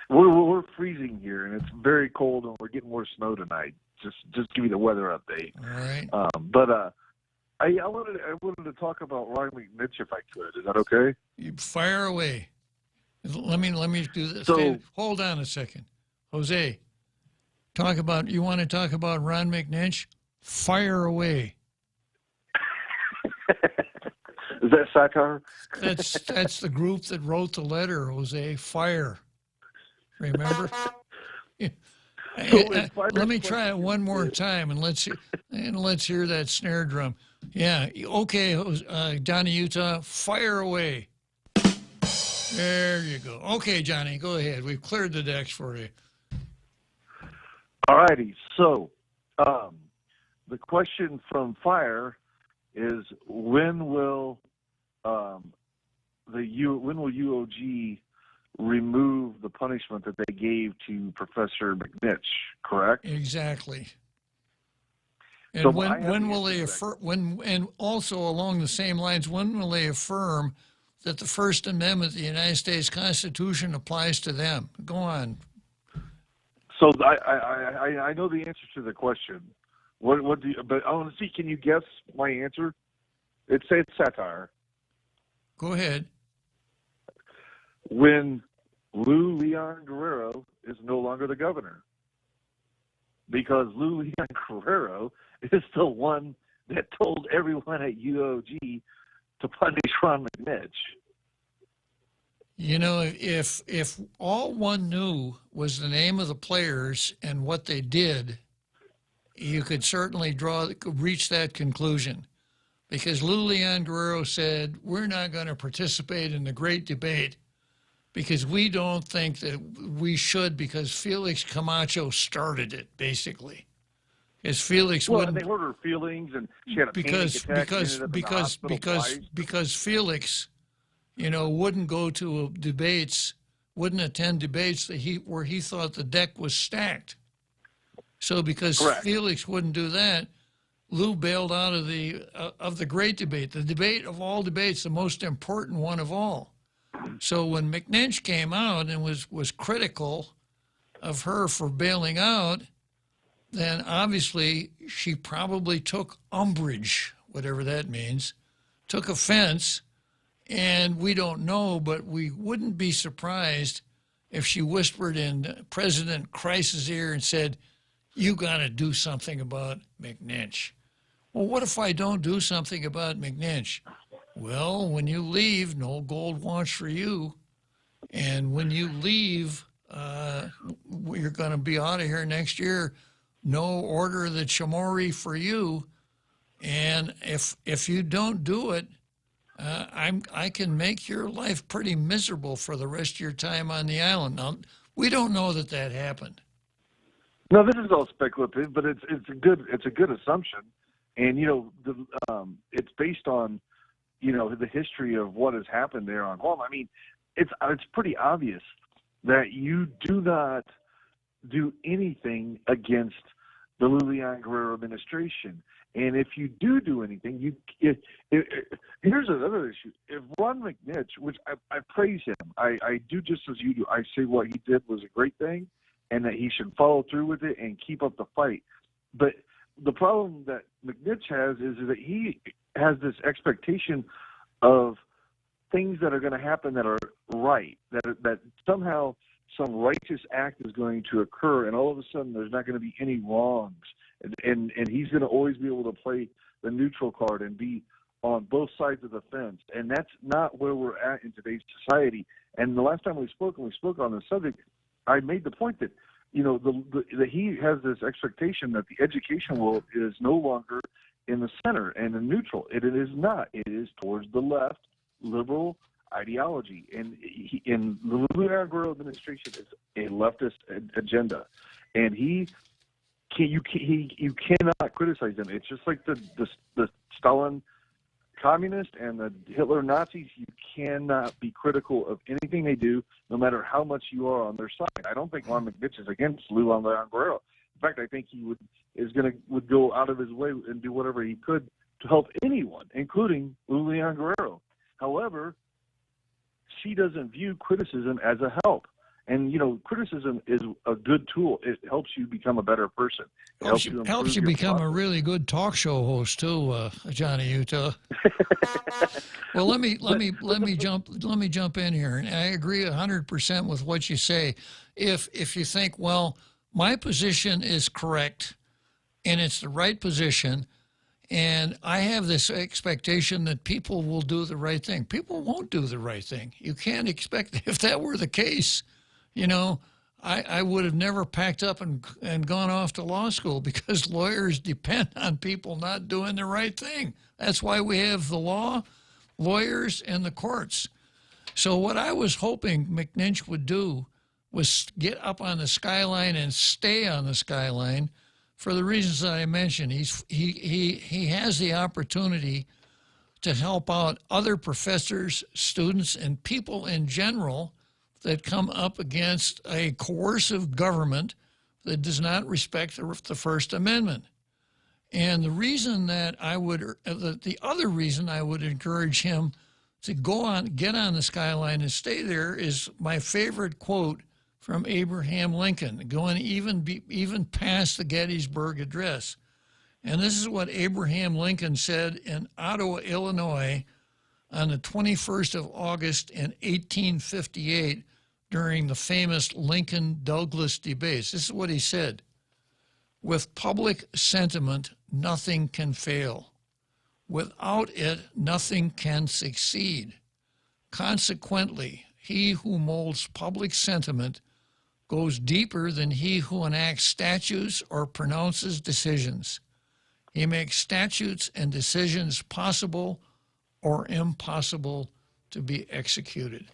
We're freezing here, and it's very cold, and we're getting more snow tonight. Just give you the weather update. All right. I wanted to talk about Ron McNinch if I could. Is that okay? You fire away. Let me do this. So, hold on a second, Jose. You want to talk about Ron McNinch? Fire away. Is that satire? That's the group that wrote the letter, Jose. Fire. Remember? Let me try it one more time, and let's hear that snare drum. Yeah. Okay, Johnny Utah, fire away. There you go. Okay, Johnny, go ahead. We've cleared the decks for you. All righty. So, the question from Fire is when will UOG remove the punishment that they gave to Professor McNitch? Correct. Exactly. And So when will they affirm? And also along the same lines, when will they affirm that the First Amendment of the United States Constitution applies to them? Go on. So I know the answer to the question. What do you? But I want to see. Can you guess my answer? It's satire. Go ahead. When Lou Leon Guerrero is no longer the governor, because Lou Leon Guerrero is the one that told everyone at UOG to punish Ron McNitch. You know, if all one knew was the name of the players and what they did, you could certainly reach that conclusion. Because Lou Leon Guerrero said, we're not going to participate in the great debate because we don't think that we should, because Felix Camacho started it, basically. As Felix wouldn't. They hurt her feelings, and she had a panic attack. Because Felix, you know, wouldn't go to debates, wouldn't attend debates where he thought the deck was stacked. So because Correct. Felix wouldn't do that, Lou bailed out of the great debate, the debate of all debates, the most important one of all. So when McNinch came out and was critical of her for bailing out, then obviously she probably took umbrage, whatever that means, took offense, and we don't know, but we wouldn't be surprised if she whispered in President Christ's ear and said, you got to do something about McNinch. Well, what if I don't do something about McNinch? Well, when you leave, no gold watch for you. And when you leave, you're going to be out of here next year. No order of the Chamorri for you. And if you don't do it, I can make your life pretty miserable for the rest of your time on the island. Now, we don't know that happened. No, this is all speculative, but it's a good assumption, and you know it's based on the history of what has happened there on home. I mean, it's pretty obvious that you do not do anything against the Lilian Guerrero administration, and if you do anything, here's another issue. If Ron McNitch, which I praise him, I do just as you do. I say what he did was a great thing, and that he should follow through with it and keep up the fight. But the problem that McNitch has is that he has this expectation of things that are going to happen that are right, that somehow some righteous act is going to occur, and all of a sudden there's not going to be any wrongs. And he's going to always be able to play the neutral card and be on both sides of the fence. And that's not where we're at in today's society. And the last time we spoke on the subject, I made the point that, that he has this expectation that the education world is no longer in the center and in neutral. It is not. It is towards the left, liberal ideology. And the Lilian Guerrero administration is a leftist agenda. And you cannot criticize them. It's just like the Stalin communist and the Hitler Nazis. You cannot be critical of anything they do, no matter how much you are on their side. I don't think Ron McNitch is against Lilian Guerrero. In fact, I think he would go out of his way and do whatever he could to help anyone, including Lilian Guerrero. However, she doesn't view criticism as a help. And, criticism is a good tool. It helps you become a better person. It helps you become a really good talk show host too, Johnny Utah. Well, let me jump in here, and I agree 100% with what you say. If you think, well, my position is correct, and it's the right position, and I have this expectation that people will do the right thing. People won't do the right thing. You can't expect, if that were the case, I would have never packed up and gone off to law school, because lawyers depend on people not doing the right thing. That's why we have the law, lawyers, and the courts. So what I was hoping McNinch would do was get up on the skyline and stay on the skyline for the reasons that I mentioned. He has the opportunity to help out other professors, students, and people in general that come up against a coercive government that does not respect the First Amendment. And the reason that the other reason I would encourage him to get on the skyline and stay there is my favorite quote from Abraham Lincoln, going even past the Gettysburg Address. And this is what Abraham Lincoln said in Ottawa, Illinois, on the 21st of August in 1858 during the famous Lincoln-Douglas debates. This is what he said: "With public sentiment, nothing can fail. Without it, nothing can succeed. Consequently, he who molds public sentiment goes deeper than he who enacts statutes or pronounces decisions. He makes statutes and decisions possible or impossible to be executed."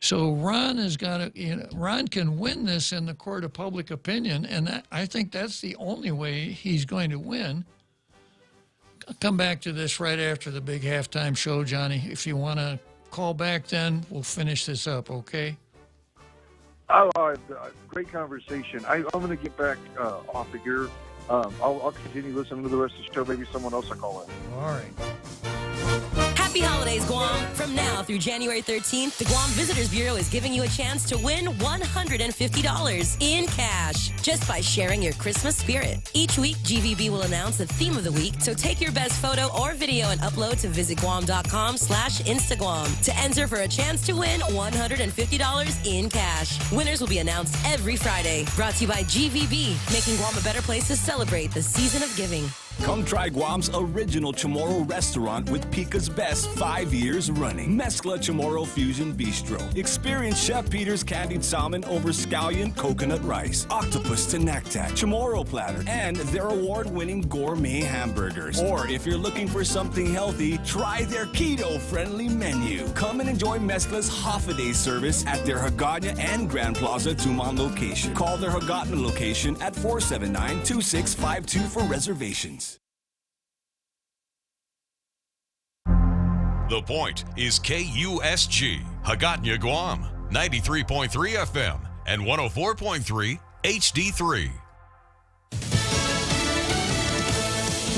So Ron has got to, Ron can win this in the court of public opinion, and I think that's the only way he's going to win. I'll come back to this right after the big halftime show, Johnny. If you want to call back then, we'll finish this up, okay? Oh, great conversation. I'm going to get back off of here. I'll continue listening to the rest of the show. Maybe someone else will call in. All right. Happy holidays, Guam. From now through January 13th, the Guam Visitors Bureau is giving you a chance to win $150 in cash just by sharing your Christmas spirit. Each week, GVB will announce the theme of the week, so take your best photo or video and upload to visitguam.com/Instaguam to enter for a chance to win $150 in cash. Winners will be announced every Friday. Brought to you by GVB, making Guam a better place to celebrate the season of giving. Come try Guam's original Chamorro restaurant with Pica's Best 5 years running. Mezcla Chamorro Fusion Bistro. Experience Chef Peter's candied salmon over scallion coconut rice, octopus to naktak, Chamorro platter, and their award-winning gourmet hamburgers. Or if you're looking for something healthy, try their keto-friendly menu. Come and enjoy Mezcla's half-a-day service at their Hagåtña and Grand Plaza Tumon location. Call their Hagåtña location at 479-2652 for reservations. The Point is KUSG, Hagåtña, Guam, 93.3 FM and 104.3 HD3.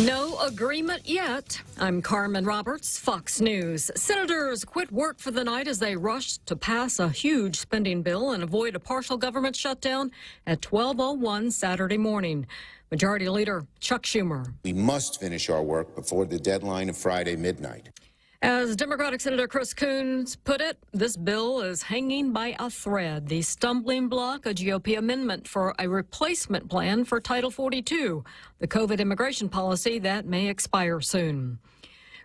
No agreement yet. I'm Carmen Roberts, Fox News. Senators quit work for the night as they rushed to pass a huge spending bill and avoid a partial government shutdown at 12:01 Saturday morning. Majority Leader Chuck Schumer. We must finish our work before the deadline of Friday midnight. As Democratic Senator Chris Coons put it, this bill is hanging by a thread. The stumbling block, a GOP amendment for a replacement plan for Title 42, the COVID immigration policy that may expire soon.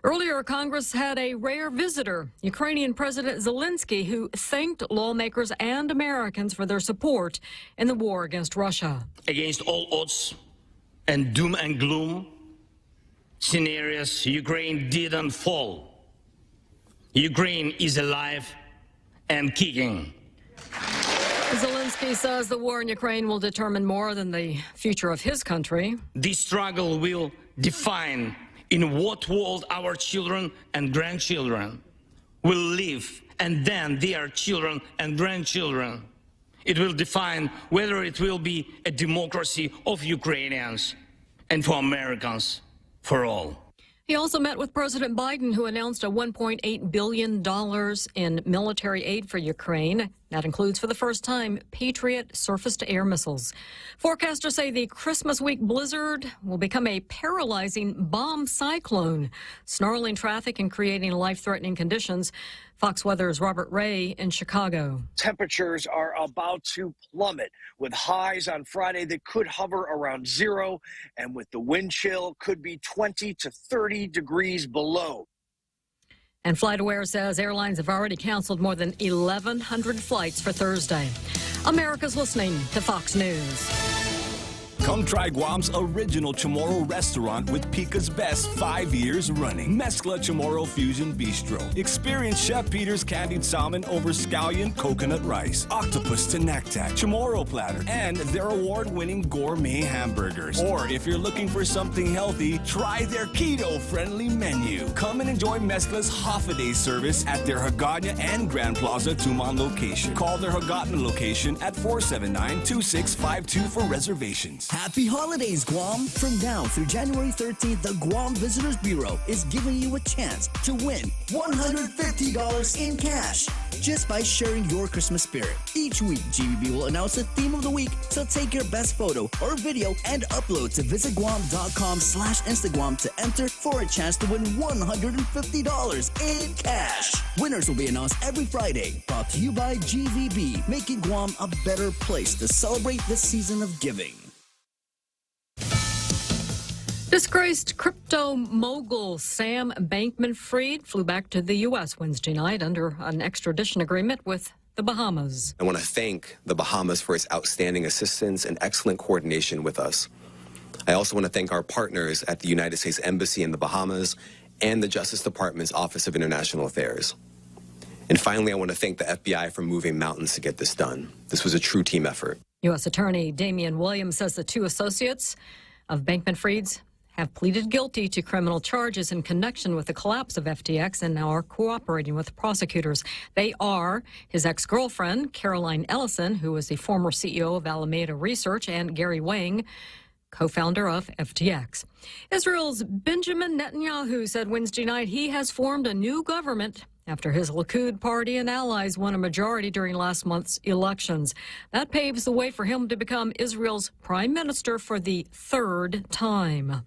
Earlier, Congress had a rare visitor, Ukrainian President Zelensky, who thanked lawmakers and Americans for their support in the war against Russia. Against all odds and doom and gloom scenarios, Ukraine didn't fall. Ukraine is alive and kicking. Zelensky says the war in Ukraine will determine more than the future of his country. This struggle will define in what world our children and grandchildren will live, and then their children and grandchildren. It will define whether it will be a democracy of Ukrainians and for Americans, for all. He also met with President Biden, who announced a $1.8 billion in military aid for Ukraine. That includes, for the first time, Patriot surface-to-air missiles. Forecasters say the Christmas week blizzard will become a paralyzing bomb cyclone, snarling traffic and creating life-threatening conditions. Fox Weather's Robert Ray in Chicago. Temperatures are about to plummet, with highs on Friday that could hover around zero, and with the wind chill could be 20 to 30 degrees below. And FlightAware says airlines have already canceled more than 1,100 flights for Thursday. America's listening to Fox News. Come try Guam's original Chamorro restaurant with Pica's Best 5 years running. Mezcla Chamorro Fusion Bistro. Experience Chef Peter's candied salmon over scallion coconut rice, octopus to naktak, Chamorro platter, and their award-winning gourmet hamburgers. Or if you're looking for something healthy, try their keto-friendly menu. Come and enjoy Mezcla's half-a-day service at their Hagåtña and Grand Plaza Tuman location. Call their Hagåtña location at 479-2652 for reservations. Happy holidays, Guam! From now through January 13th, the Guam Visitors Bureau is giving you a chance to win $150 in cash just by sharing your Christmas spirit. Each week, GVB will announce the theme of the week, so take your best photo or video and upload to visitguam.com/Instagram to enter for a chance to win $150 in cash. Winners will be announced every Friday. Brought to you by GVB, making Guam a better place to celebrate this season of giving. Disgraced crypto mogul Sam Bankman-Fried flew back to the U.S. Wednesday night under an extradition agreement with the Bahamas. I want to thank the Bahamas for its outstanding assistance and excellent coordination with us. I also want to thank our partners at the United States Embassy in the Bahamas and the Justice Department's Office of International Affairs. And finally, I want to thank the FBI for moving mountains to get this done. This was a true team effort. U.S. Attorney Damian Williams says the two associates of Bankman-Fried's have pleaded guilty to criminal charges in connection with the collapse of FTX and now are cooperating with prosecutors. They are his ex-girlfriend, Caroline Ellison, who was the former CEO of Alameda Research, and Gary Wang, co-founder of FTX. Israel's Benjamin Netanyahu said Wednesday night he has formed a new government after his Likud party and allies won a majority during last month's elections. That paves the way for him to become Israel's prime minister for the third time.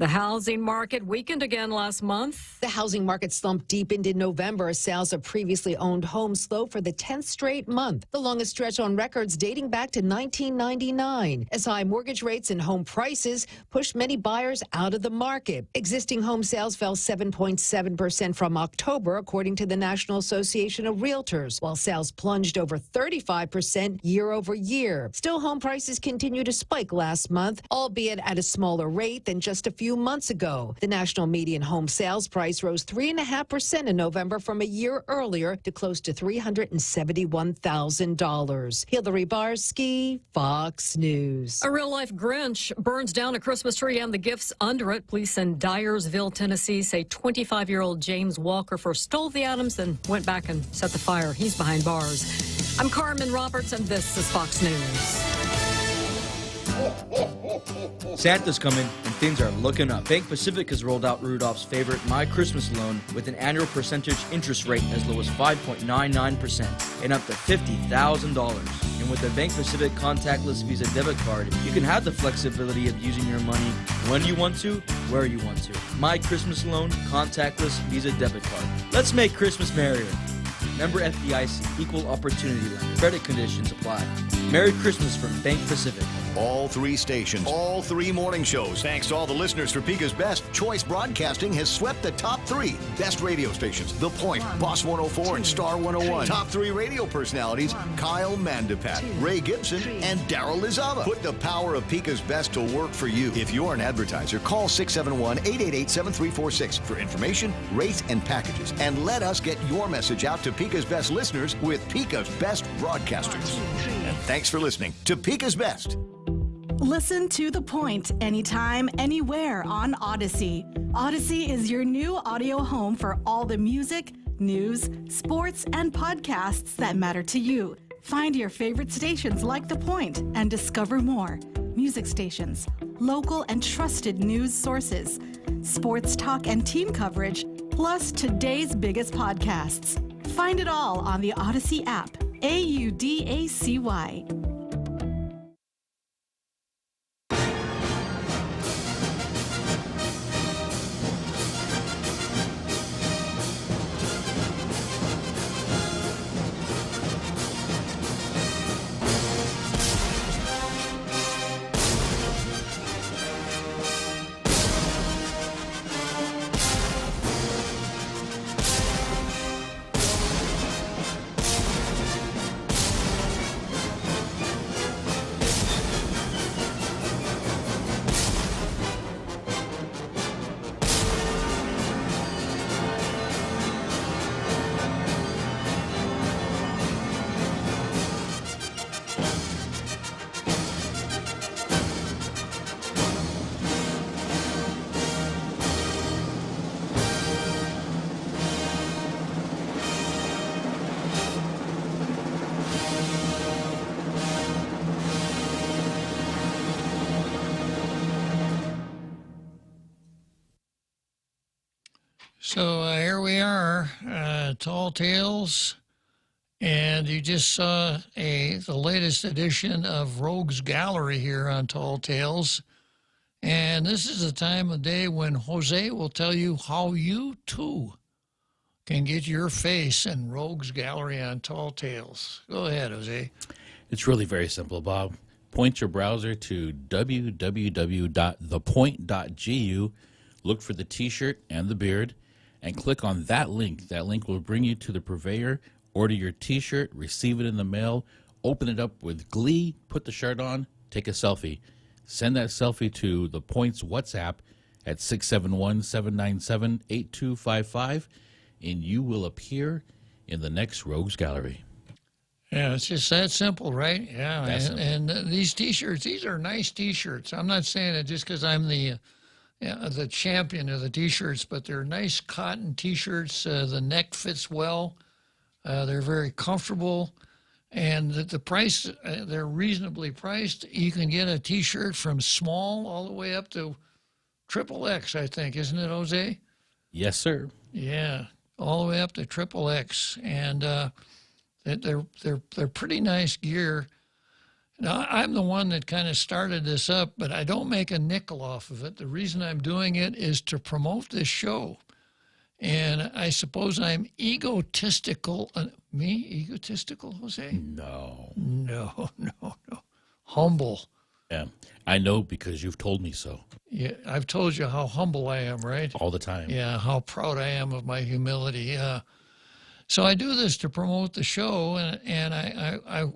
The housing market weakened again last month. The housing market slumped deepened in November as sales of previously owned homes slowed for the 10th straight month, the longest stretch on records dating back to 1999, as high mortgage rates and home prices pushed many buyers out of the market. Existing home sales fell 7.7% from October, according to the National Association of Realtors, while sales plunged over 35% year over year. Still, home prices continue to spike last month, albeit at a smaller rate than just a few months ago. The national median home sales price rose 3.5% in November from a year earlier to close to $371,000. Hillary Barsky, Fox News. A real-life Grinch burns down a Christmas tree and the gifts under it. Police in Dyersville, Tennessee say 25-year-old James Walker first stole the items, then went back and set the fire. He's behind bars. I'm Carmen Roberts, and this is Fox News. Santa's coming and things are looking up. Bank Pacific has rolled out Rudolph's favorite My Christmas loan with an annual percentage interest rate as low as 5.99% and up to $50,000. And with the Bank Pacific contactless Visa debit card, you can have the flexibility of using your money when you want to, where you want to. My Christmas loan, contactless Visa debit card. Let's make Christmas merrier. Member FDIC, equal opportunity lender. Credit conditions apply. Merry Christmas from Bank Pacific. All three stations, all three morning shows. Thanks to all the listeners for Pica's Best. Choice Broadcasting has swept the top three best radio stations. The Point, Boss 104, and Star 101. Top three radio personalities, Kyle Mandapat, Ray Gibson, and Daryl Lizava. Put the power of Pica's Best to work for you. If you're an advertiser, call 671-888-7346 for information, rates, and packages. And let us get your message out to Pica's Best listeners with Pica's Best Broadcasters. And thanks for listening to Pica's Best. Listen to The Point anytime, anywhere on Odyssey. Odyssey is your new audio home for all the music, news, sports, and podcasts that matter to you. Find your favorite stations like The Point and discover more. Music stations, local and trusted news sources, sports talk and team coverage, plus today's biggest podcasts. Find it all on the Odyssey app. AUDACY. So here we are, Tall Tales, and you just saw the latest edition of Rogues Gallery here on Tall Tales. And this is the time of day when Jose will tell you how you, too, can get your face in Rogues Gallery on Tall Tales. Go ahead, Jose. It's really very simple, Bob. Point your browser to www.thepoint.gu, look for the T-shirt and the beard, and click on that link. That link will bring you to the purveyor. Order your T-shirt, receive it in the mail, open it up with glee, put the shirt on, take a selfie. Send that selfie to the Point's WhatsApp at 671-797-8255, and you will appear in the next Rogues Gallery. Yeah, it's just that simple, right? Yeah, And these T-shirts, these are nice T-shirts. I'm not saying it just because I'm the champion of the T-shirts, but they're nice cotton T-shirts. The neck fits well. They're very comfortable, and the price, they're reasonably priced. You can get a T-shirt from small all the way up to XXX, I think, isn't it, Jose? Yes, sir. Yeah, all the way up to XXX, and they're pretty nice gear. Now, I'm the one that kind of started this up, but I don't make a nickel off of it. The reason I'm doing it is to promote this show. And I suppose I'm egotistical. Me? Egotistical, Jose? No. No. Humble. Yeah, I know because you've told me so. Yeah, I've told you how humble I am, right? All the time. Yeah, how proud I am of my humility. So I do this to promote the show, and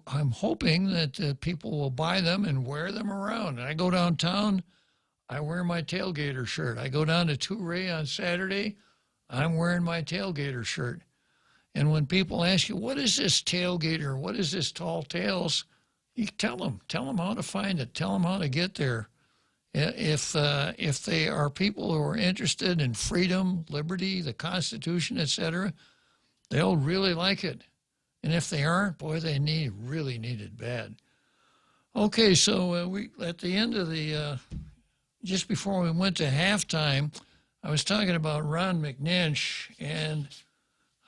I'm hoping that people will buy them and wear them around. I go downtown, I wear my tailgater shirt. I go down to Touray on Saturday, I'm wearing my tailgater shirt. And when people ask you, what is this tailgater? What is this Tall Tales? You tell them how to find it. Tell them how to get there. If they are people who are interested in freedom, liberty, the Constitution, etc., they'll really like it. And if they aren't, boy, they really need it bad. Okay, so we at the end of the, just before we went to halftime, I was talking about Ron McNinch and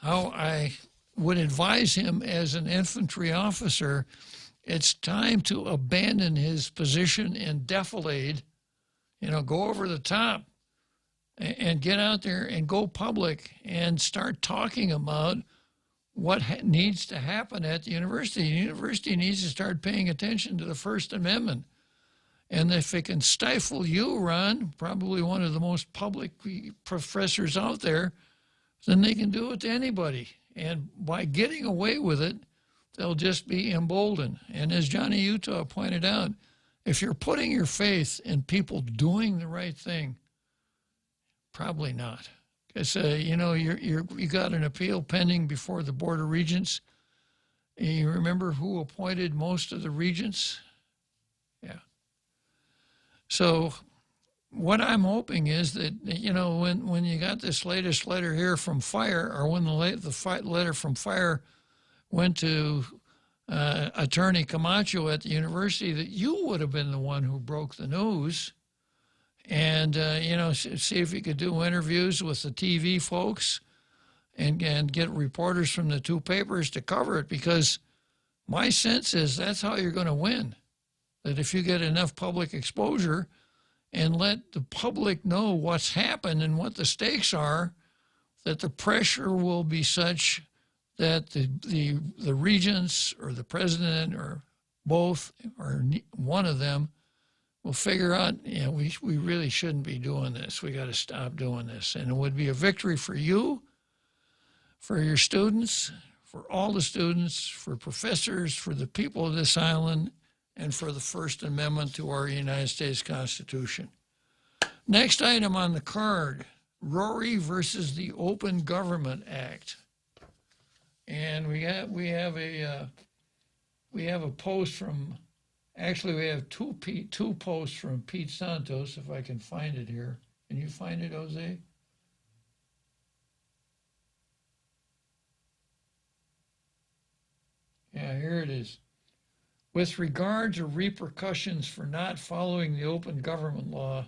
how I would advise him as an infantry officer, it's time to abandon his position in defilade, go over the top and get out there and go public and start talking about what needs to happen at the university. The university needs to start paying attention to the First Amendment. And if it can stifle you, Ron, probably one of the most public professors out there, then they can do it to anybody. And by getting away with it, they'll just be emboldened. And as Johnny Utah pointed out, if you're putting your faith in people doing the right thing, probably not. Because, you got an appeal pending before the Board of Regents. You remember who appointed most of the regents? Yeah. So what I'm hoping is that, when you got this latest letter here from Fire, or when the letter from Fire went to Attorney Camacho at the university, that you would have been the one who broke the news. And, see if you could do interviews with the TV folks and get reporters from the two papers to cover it, because my sense is that's how you're going to win. That if you get enough public exposure and let the public know what's happened and what the stakes are, that the pressure will be such that the regents or the president or both or one of them will figure out, we really shouldn't be doing this. We got to stop doing this. And it would be a victory for you, for your students, for all the students, for professors, for the people of this island, and for the First Amendment to our United States Constitution. Next item on the card, Rory versus the Open Government Act. And we have a post from, actually we have two posts from Pete Santos, if I can find it here. Can you find it, Jose? Yeah, here it is. With regard to repercussions for not following the open government law,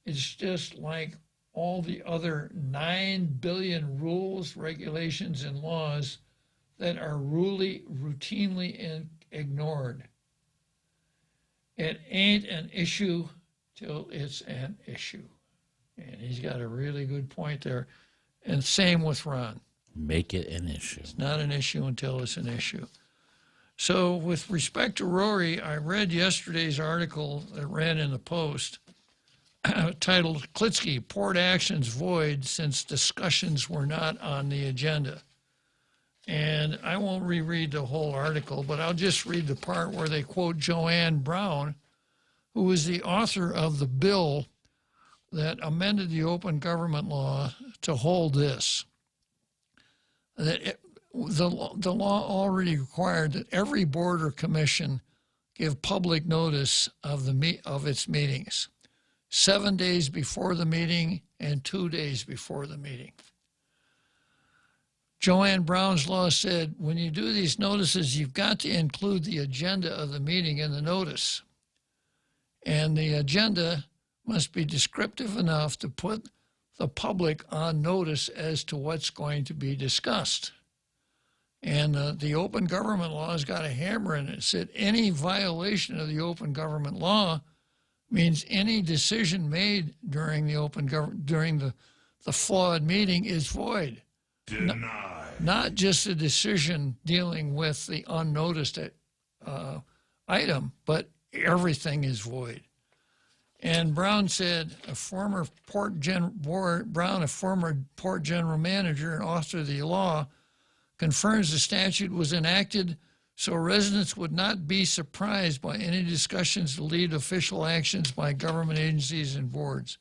it's just like all the other 9 billion rules, regulations, and laws that are routinely ignored. It ain't an issue till it's an issue. And he's got a really good point there. And same with Ron. Make it an issue. It's not an issue until it's an issue. So with respect to Rory, I read yesterday's article that ran in the Post titled Klitzkie, Port Actions Void Since Discussions Were Not on the Agenda. And I won't reread the whole article, but I'll just read the part where they quote Joanne Brown, who was the author of the bill that amended the open government law to hold this, that the law already required that every board or commission give public notice of its meetings, 7 days before the meeting and 2 days before the meeting. Joanne Brown's law said when you do these notices, you've got to include the agenda of the meeting in the notice. And the agenda must be descriptive enough to put the public on notice as to what's going to be discussed. And the open government law has got a hammer in it. It said any violation of the open government law means any decision made during the flawed meeting is void. Not just a decision dealing with the unnoticed item, but everything is void. And Brown said, a former port general manager and author of the law, confirms the statute was enacted so residents would not be surprised by any discussions to lead official actions by government agencies and boards.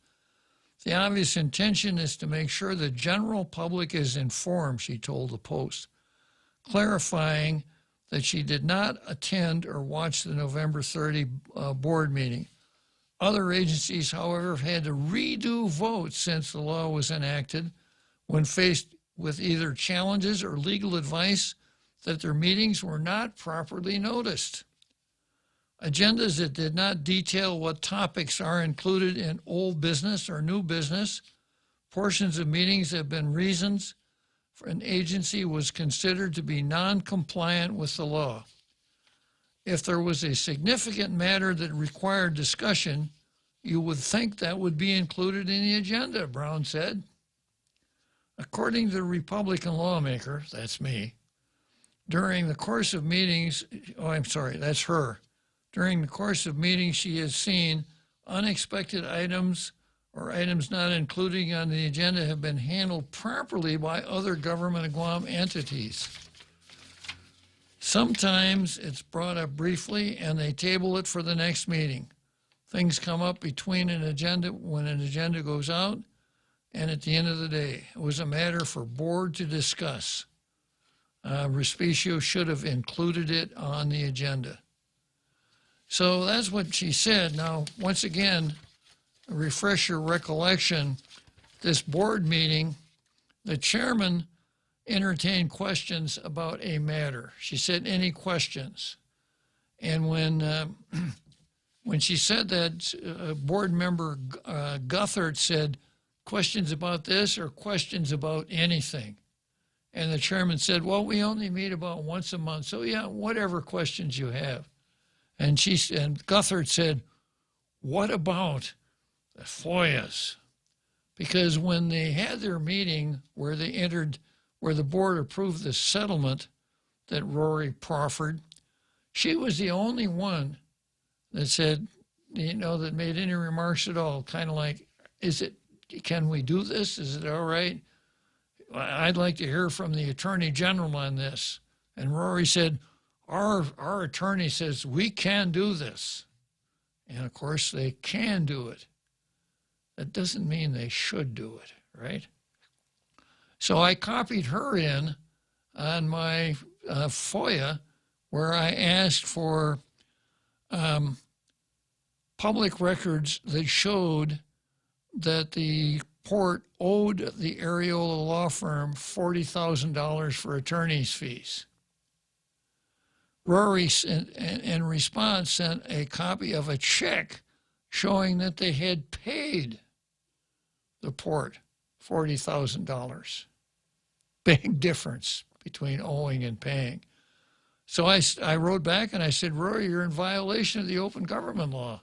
The obvious intention is to make sure the general public is informed, she told the Post, clarifying that she did not attend or watch the November 30 board meeting. Other agencies, however, have had to redo votes since the law was enacted when faced with either challenges or legal advice that their meetings were not properly noticed. Agendas that did not detail what topics are included in old business or new business, portions of meetings have been reasons for an agency was considered to be non-compliant with the law. If there was a significant matter that required discussion, you would think that would be included in the agenda, Brown said. According to the Republican lawmaker, that's me, during the course of meetings, that's her. During the course of meetings, she has seen unexpected items or items not included on the agenda have been handled properly by other government Guam entities. Sometimes it's brought up briefly and they table it for the next meeting. Things come up between an agenda, when an agenda goes out, and at the end of the day, it was a matter for board to discuss. Respicio should have included it on the agenda. So that's what she said. Now, once again, refresh your recollection, this board meeting, the chairman entertained questions about a matter. She said, any questions? And when she said that, board member Guthert said, questions about this or questions about anything? And the chairman said, well, we only meet about once a month. So yeah, whatever questions you have. And Guthert said, what about the FOIAs? Because when they had their meeting where the board approved the settlement that Rory proffered, she was the only one that said, that made any remarks at all, kind of like, can we do this? Is it all right? I'd like to hear from the Attorney General on this. And Rory said, our attorney says we can do this. And of course they can do it. That doesn't mean they should do it, right? So I copied her in on my FOIA where I asked for public records that showed that the port owed the Areola law firm $40,000 for attorney's fees. Rory, in response, sent a copy of a check showing that they had paid the port $40,000. Big difference between owing and paying. So I wrote back and I said, Rory, you're in violation of the open government law.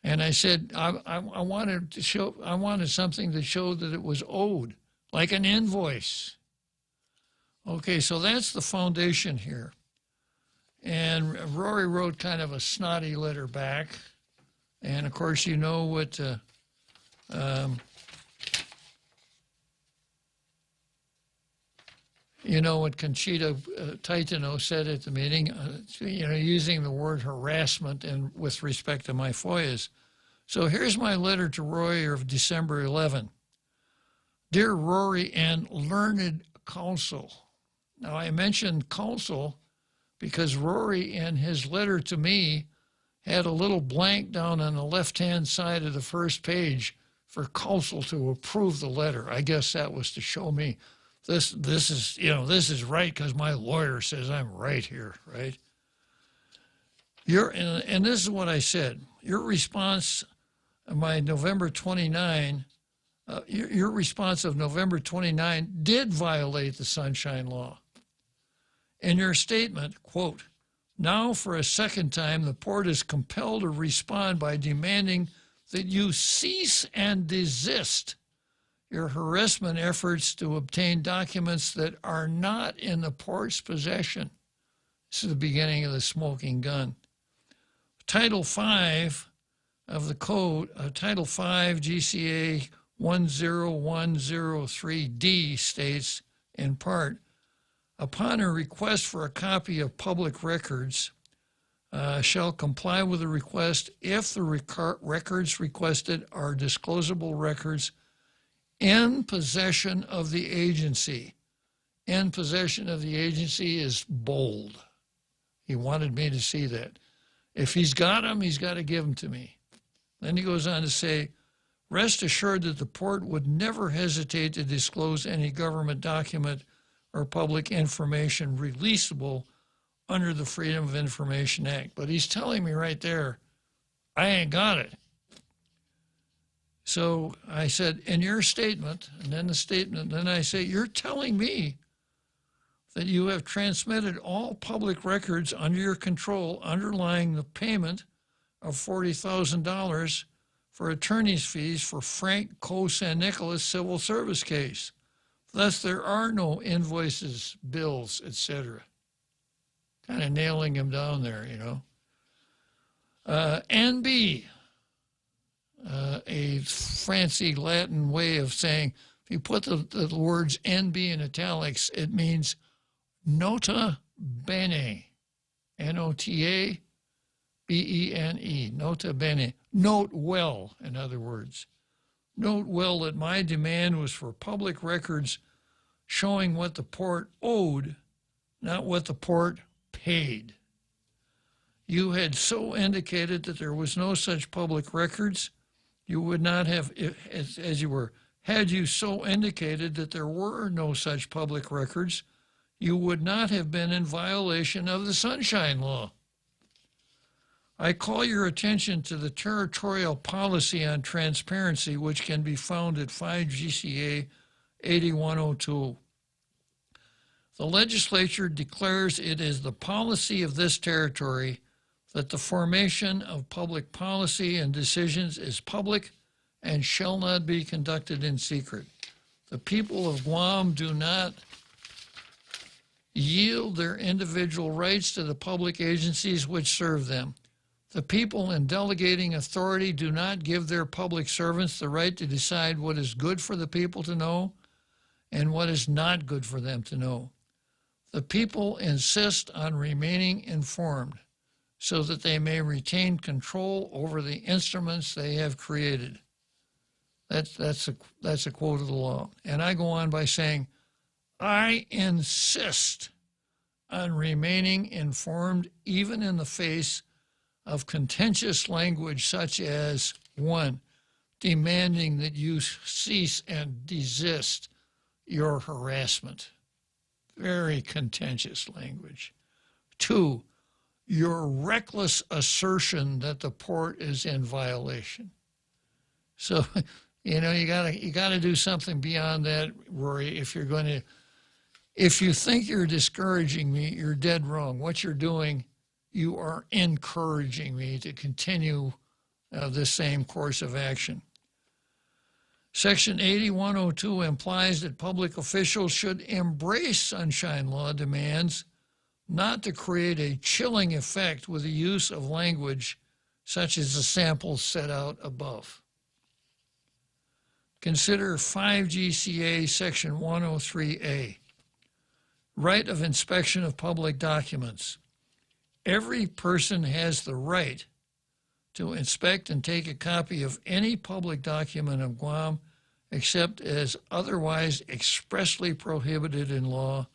And I said, I wanted something that showed that it was owed, like an invoice. Okay, so that's the foundation here. And Rory wrote kind of a snotty letter back. And of course, you know what Conchita Titano said at the meeting, using the word harassment and with respect to my FOIAs. So here's my letter to Rory of December 11. Dear Rory and learned counsel. Now, I mentioned counsel because Rory, in his letter to me, had a little blank down on the left-hand side of the first page for counsel to approve the letter. I guess that was to show me this is right because my lawyer says I'm right here, right? And this is what I said. Your response, my November 29, your response of November 29 did violate the Sunshine Law. In your statement, quote, now for a second time, the port is compelled to respond by demanding that you cease and desist your harassment efforts to obtain documents that are not in the port's possession. This is the beginning of the smoking gun. Title 5 of the code, Title 5 GCA 10103D states, in part, upon a request for a copy of public records, shall comply with the request if the records requested are disclosable records in possession of the agency. In possession of the agency is bold. He wanted me to see that. If he's got them, he's got to give them to me. Then he goes on to say, rest assured that the port would never hesitate to disclose any government document or public information releasable under the Freedom of Information Act. But he's telling me right there, I ain't got it. So I said, in your statement, and then the statement, then I say, you're telling me that you have transmitted all public records under your control underlying the payment of $40,000 for attorney's fees for Frank Co. San Nicolas civil service case. Thus, there are no invoices, bills, etc. Kind of nailing him down there, NB, a fancy Latin way of saying, if you put the words NB in italics, it means nota bene, N-O-T-A-B-E-N-E, nota bene, note well, in other words. Note well that my demand was for public records showing what the port owed, not what the port paid. You had so indicated that there was no such public records, you would not have, had you so indicated that there were no such public records, you would not have been in violation of the Sunshine Law. I call your attention to the territorial policy on transparency, which can be found at 5 GCA 8102. The legislature declares it is the policy of this territory that the formation of public policy and decisions is public and shall not be conducted in secret. The people of Guam do not yield their individual rights to the public agencies which serve them. The people in delegating authority do not give their public servants the right to decide what is good for the people to know and what is not good for them to know. The people insist on remaining informed so that they may retain control over the instruments they have created. That's a quote of the law. And I go on by saying, I insist on remaining informed even in the face of contentious language such as, 1, demanding that you cease and desist your harassment. Very contentious language. 2, your reckless assertion that the port is in violation. So You know, you gotta do something beyond that, Rory. If you think you're discouraging me, you're dead wrong. What you're doing, you are encouraging me to continue this same course of action. Section 8102 implies that public officials should embrace sunshine law demands, not to create a chilling effect with the use of language such as the samples set out above. Consider 5 GCA Section 103A, right of inspection of public documents. Every person has the right to inspect and take a copy of any public document of Guam except as otherwise expressly prohibited in law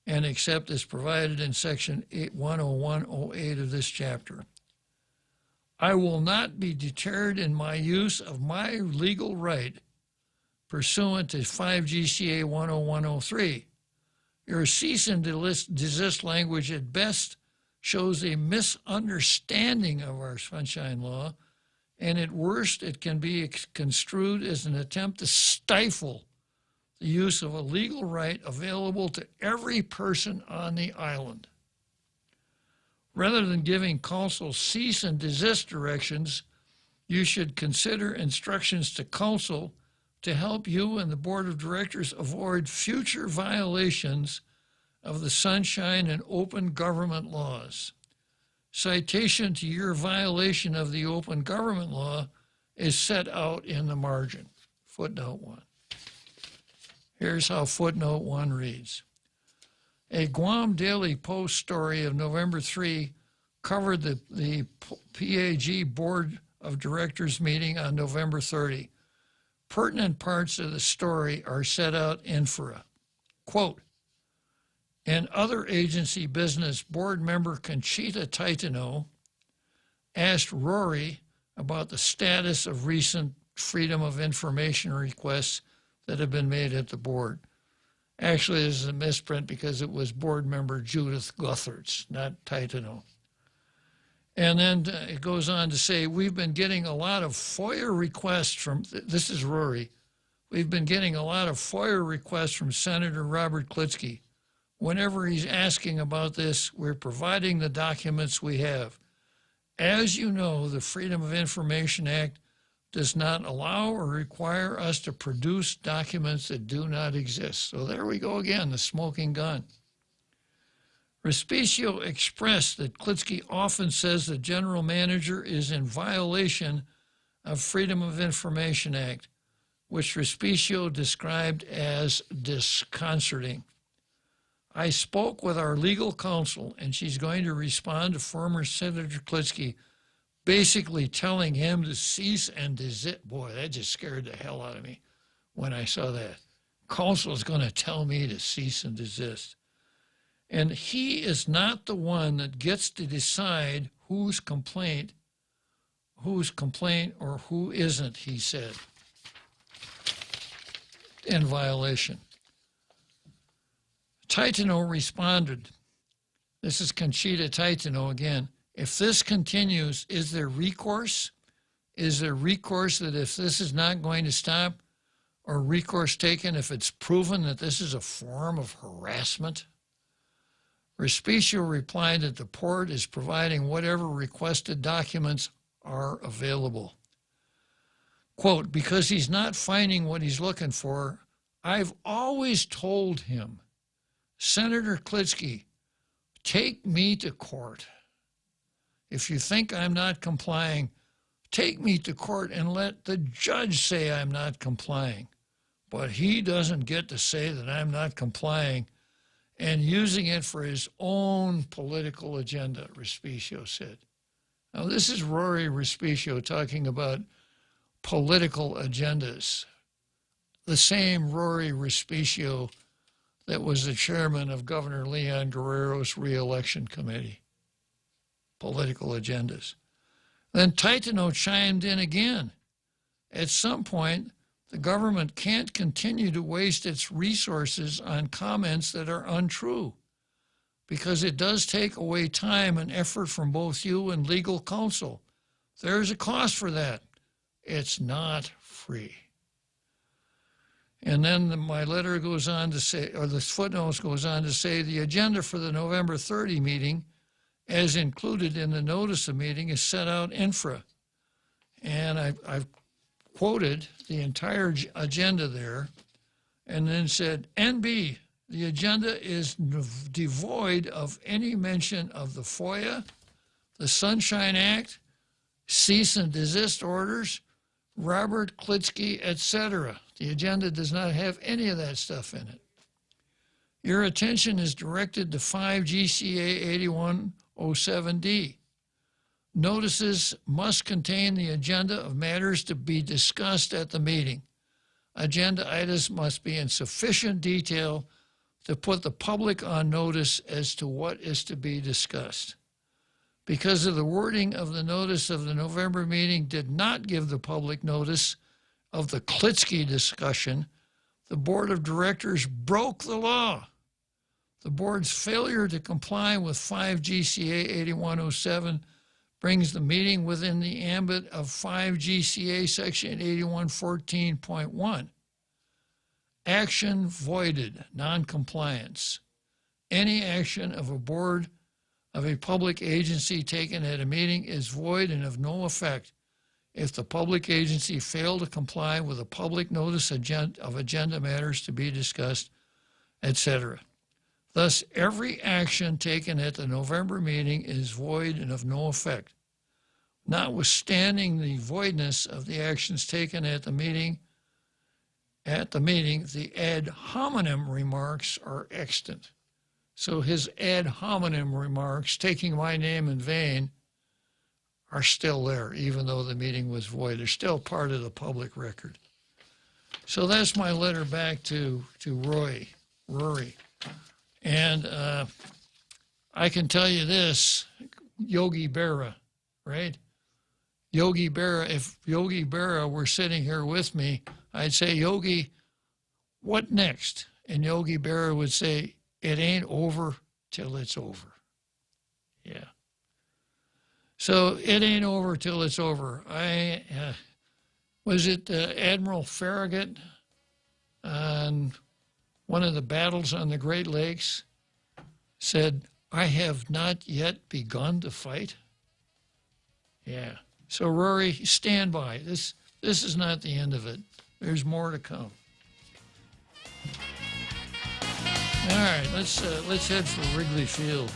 and except as provided in Section 10108 of this chapter. I will not be deterred in my use of my legal right pursuant to 5 GCA 10103. Your cease and desist language at best shows a misunderstanding of our sunshine law, and at worst it can be construed as an attempt to stifle the use of a legal right available to every person on the island. Rather than giving council cease and desist directions, you should consider instructions to council to help you and the board of directors avoid future violations of the sunshine and open government laws. Citation to your violation of the open government law is set out in the margin, footnote 1. Here's how footnote 1 reads. A Guam Daily Post story of November 3 covered the PAG Board of Directors meeting on November 30. Pertinent parts of the story are set out infra. Quote, in other agency business, board member Conchita Titano asked Rory about the status of recent Freedom of Information requests that have been made at the board. Actually, this is a misprint because it was board member Judith Guthertz, not Titano. And then it goes on to say, we've been getting a lot of FOIA requests from, this is Rory, we've been getting a lot of FOIA requests from Senator Robert Klitzkie. Whenever he's asking about this, we're providing the documents we have. As you know, the Freedom of Information Act does not allow or require us to produce documents that do not exist. So there we go again, the smoking gun. Respicio expressed that Klitzkie often says the general manager is in violation of Freedom of Information Act, which Respicio described as disconcerting. I spoke with our legal counsel, and she's going to respond to former Senator Klitzkie, basically telling him to cease and desist. Boy, that just scared the hell out of me when I saw that. Counsel is going to tell me to cease and desist. And he is not the one that gets to decide whose complaint or who isn't, he said, in violation. Titano responded, this is Conchita Titano again, if this continues, is there recourse? Is there recourse that if this is not going to stop, or recourse taken if it's proven that this is a form of harassment? Respicio replied that the port is providing whatever requested documents are available. Quote, because he's not finding what he's looking for, I've always told him, Senator Klitzkie, take me to court. If you think I'm not complying, take me to court and let the judge say I'm not complying. But he doesn't get to say that I'm not complying and using it for his own political agenda, Respicio said. Now, this is Rory Respicio talking about political agendas. The same Rory Respicio that was the chairman of Governor Leon Guerrero's re-election committee. Political agendas. Then Titano chimed in again. At some point, the government can't continue to waste its resources on comments that are untrue, because it does take away time and effort from both you and legal counsel. There's a cost for that. It's not free. And then my letter goes on to say, or the footnotes goes on to say, the agenda for the November 30 meeting, as included in the notice of meeting, is set out infra. And I've quoted the entire agenda there, and then said, NB, the agenda is devoid of any mention of the FOIA, the Sunshine Act, cease and desist orders, Robert Klitzkie, etc. The agenda does not have any of that stuff in it. Your attention is directed to 5 GCA 8107D. Notices must contain the agenda of matters to be discussed at the meeting. Agenda items must be in sufficient detail to put the public on notice as to what is to be discussed. Because of the wording of the notice of the November meeting did not give the public notice of the Klitzkie discussion, the board of directors broke the law. The board's failure to comply with 5 GCA 8107 brings the meeting within the ambit of 5 GCA section 8114.1. Action voided, noncompliance. Any action of a board of a public agency taken at a meeting is void and of no effect if the public agency failed to comply with a public notice of agenda matters to be discussed, etc. Thus, every action taken at the November meeting is void and of no effect. Notwithstanding the voidness of the actions taken at the meeting, the ad hominem remarks are extant. So his ad hominem remarks, taking my name in vain, are still there, even though the meeting was void. They're still part of the public record. So that's my letter back to Rory. And I can tell you this, Yogi Berra, right? Yogi Berra, if Yogi Berra were sitting here with me, I'd say, Yogi, what next? And Yogi Berra would say, it ain't over till it's over. Yeah. So it ain't over till it's over. Was it Admiral Farragut on one of the battles on the Great Lakes said, I have not yet begun to fight? Yeah. So Rory, stand by. This is not the end of it. There's more to come. All right, let's head for Wrigley Field.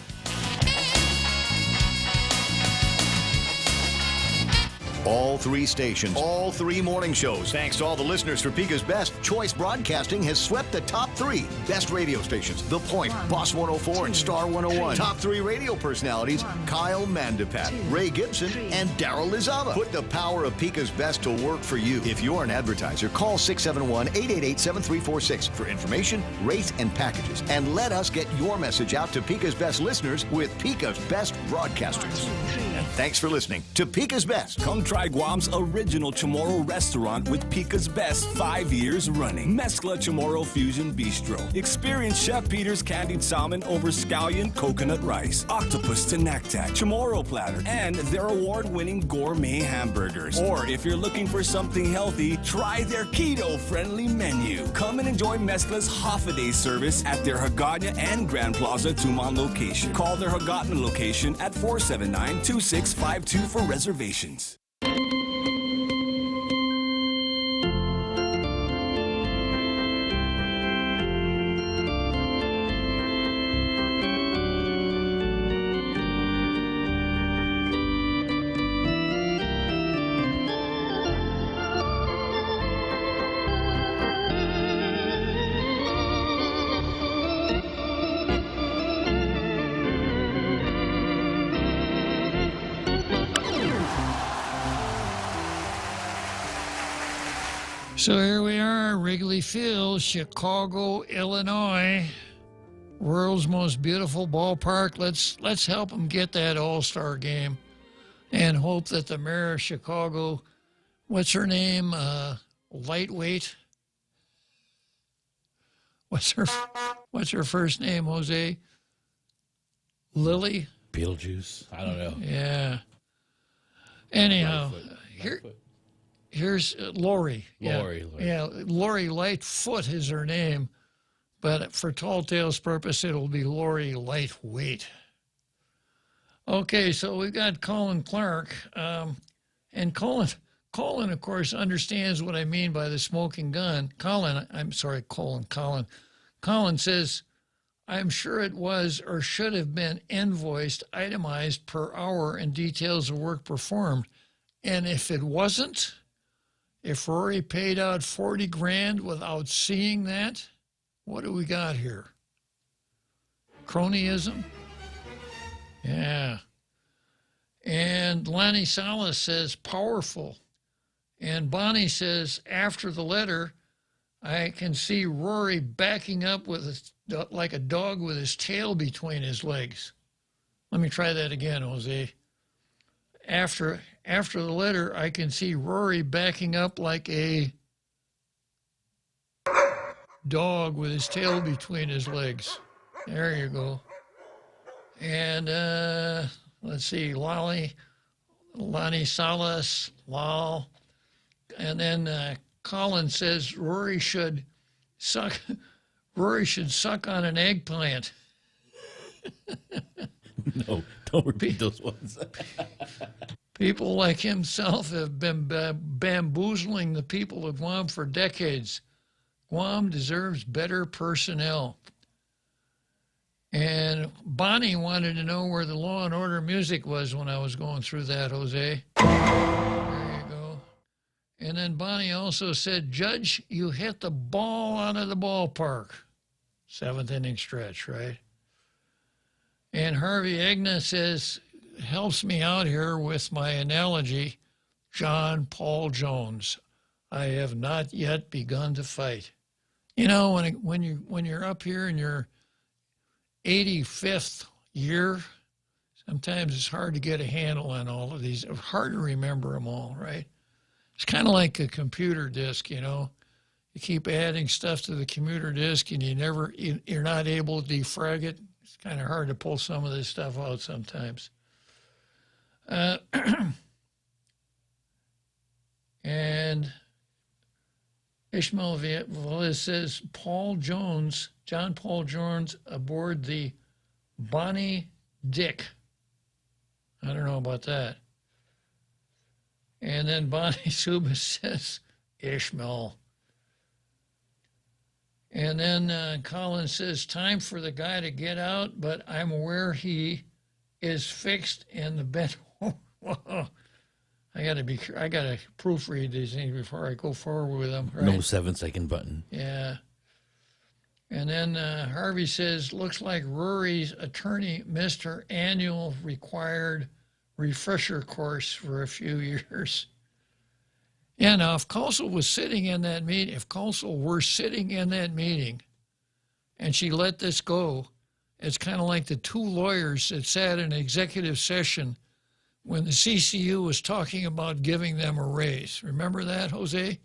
All 3 stations, all 3 morning shows. Thanks to all the listeners for Pika's Best, Choice Broadcasting has swept the top 3 best radio stations. The Point, Boss 104, and Star 101. Top 3 radio personalities, Kyle Mandapat, Ray Gibson, and Daryl Lizava. Put the power of Pika's Best to work for you. If you're an advertiser, call 671-888-7346 for information, rates, and packages. And let us get your message out to Pika's Best listeners with Pika's Best Broadcasters. And thanks for listening to Pika's Best. Come try Guam's original Chamorro restaurant with Pika's Best 5 years running. Mezcla Chamorro Fusion Bistro. Experience Chef Peter's candied salmon over scallion coconut rice, octopus to naktak, Chamorro platter, and their award-winning gourmet hamburgers. Or if you're looking for something healthy, try their keto-friendly menu. Come and enjoy Mezcla's half-a-day service at their Hagåtña and Grand Plaza Tumon location. Call their Hagåtña location at 479-2652 for reservations. So here we are, Wrigley Field, Chicago, Illinois. World's most beautiful ballpark. Let's help them get that all-star game and hope that the mayor of Chicago, what's her name? Lightweight. What's her first name, Jose? Lily? Beetlejuice. I don't know. Yeah. Anyhow, here's Lori. Lori. Yeah, Lori Lightfoot is her name, but for Tall Tales purpose, it'll be Lori Lightweight. Okay, so we've got Colin Clark, and Colin, of course, understands what I mean by the smoking gun. Colin says, I'm sure it was or should have been invoiced, itemized per hour and details of work performed. And if it wasn't, if Rory paid out 40 grand without seeing that, what do we got here? Cronyism? Yeah. And Lonnie Salas says, powerful. And Bonnie says, after the letter, I can see Rory backing up with like a dog with his tail between his legs. Let me try that again, Jose. After the letter, I can see Rory backing up like a dog with his tail between his legs. There you go. And let's see, Lonnie Salas, Lal. And then Colin says Rory should suck on an eggplant. No, don't repeat those ones. People like himself have been bamboozling the people of Guam for decades. Guam deserves better personnel. And Bonnie wanted to know where the Law and Order music was when I was going through that, Jose. There you go. And then Bonnie also said, Judge, you hit the ball out of the ballpark. 7th inning stretch, right? And Harvey Egna says, helps me out here with my analogy, John Paul Jones. I have not yet begun to fight. You know, when you're up here in your 85th year, sometimes it's hard to get a handle on all of these. It's hard to remember them all, right? It's kind of like a computer disk, you know. You keep adding stuff to the computer disk and you're not able to defrag it. It's kind of hard to pull some of this stuff out sometimes. And Ishmael Velez says, John Paul Jones aboard the Bonnie Dick. I don't know about that. And then Bonnie Suba says, Ishmael. And then Colin says, time for the guy to get out, but I'm aware he is fixed in the bed. Whoa. I gotta proofread these things before I go forward with them. Right? No 7-second button. Yeah. And then Harvey says, looks like Rory's attorney missed her annual required refresher course for a few years. Yeah, now if Counsel were sitting in that meeting and she let this go, it's kind of like the two lawyers that sat in executive session when the CCU was talking about giving them a raise. Remember that, Jose?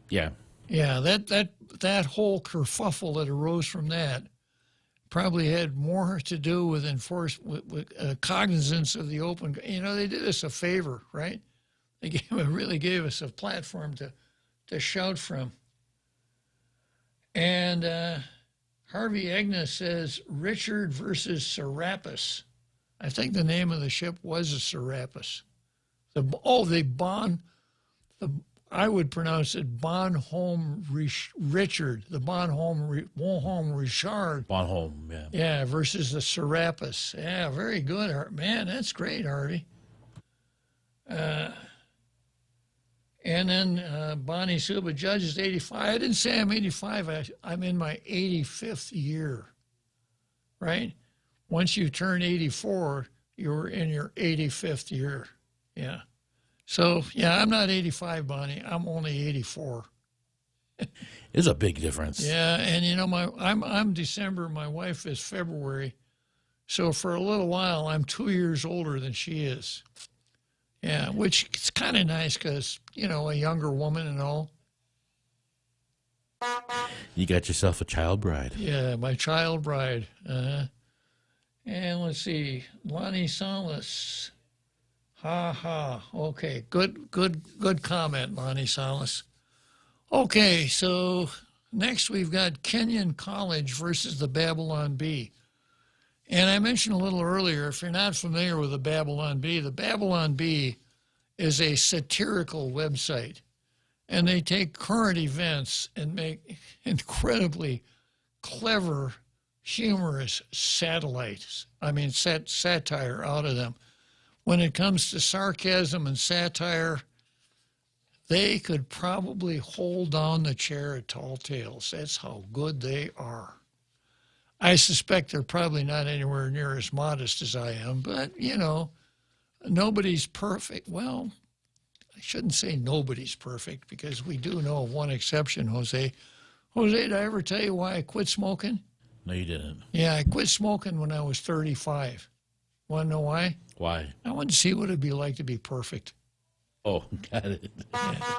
Yeah. Yeah, that whole kerfuffle that arose from that probably had more to do with cognizance of the open. You know, they did us a favor, right? They really gave us a platform to shout from. And Harvey Egna says Richard versus Serapis. I think the name of the ship was a Serapis. I would pronounce it Bonhomme Richard, the Bonhomme Richard. Bonhomme, yeah. Yeah, versus the Serapis. Yeah, very good. Man, that's great, Harvey. And then Bonnie Suba, judge is 85. I didn't say I'm 85. I'm in my 85th year, right? Once you turn 84, you're in your 85th year. Yeah. So, yeah, I'm not 85, Bonnie. I'm only 84. It's a big difference. Yeah, and you know, I'm December. My wife is February. So for a little while, I'm 2 years older than she is. Yeah, which is kind of nice because, you know, a younger woman and all. You got yourself a child bride. Yeah, my child bride. And let's see, Lonnie Salas. Ha ha. Okay. Good comment, Lonnie Salas. Okay, so next we've got Kenyon College versus the Babylon Bee. And I mentioned a little earlier, if you're not familiar with the Babylon Bee is a satirical website. And they take current events and make incredibly clever, humorous satire out of them. When it comes to sarcasm and satire, they could probably hold down the chair at Tall Tales. That's how good they are. I suspect they're probably not anywhere near as modest as I am, but, nobody's perfect. Well, I shouldn't say nobody's perfect because we do know of one exception, Jose. Jose, did I ever tell you why I quit smoking? No, you didn't. Yeah, I quit smoking when I was 35. Want to know why? Why? I wanted to see what it'd be like to be perfect. Oh, got it.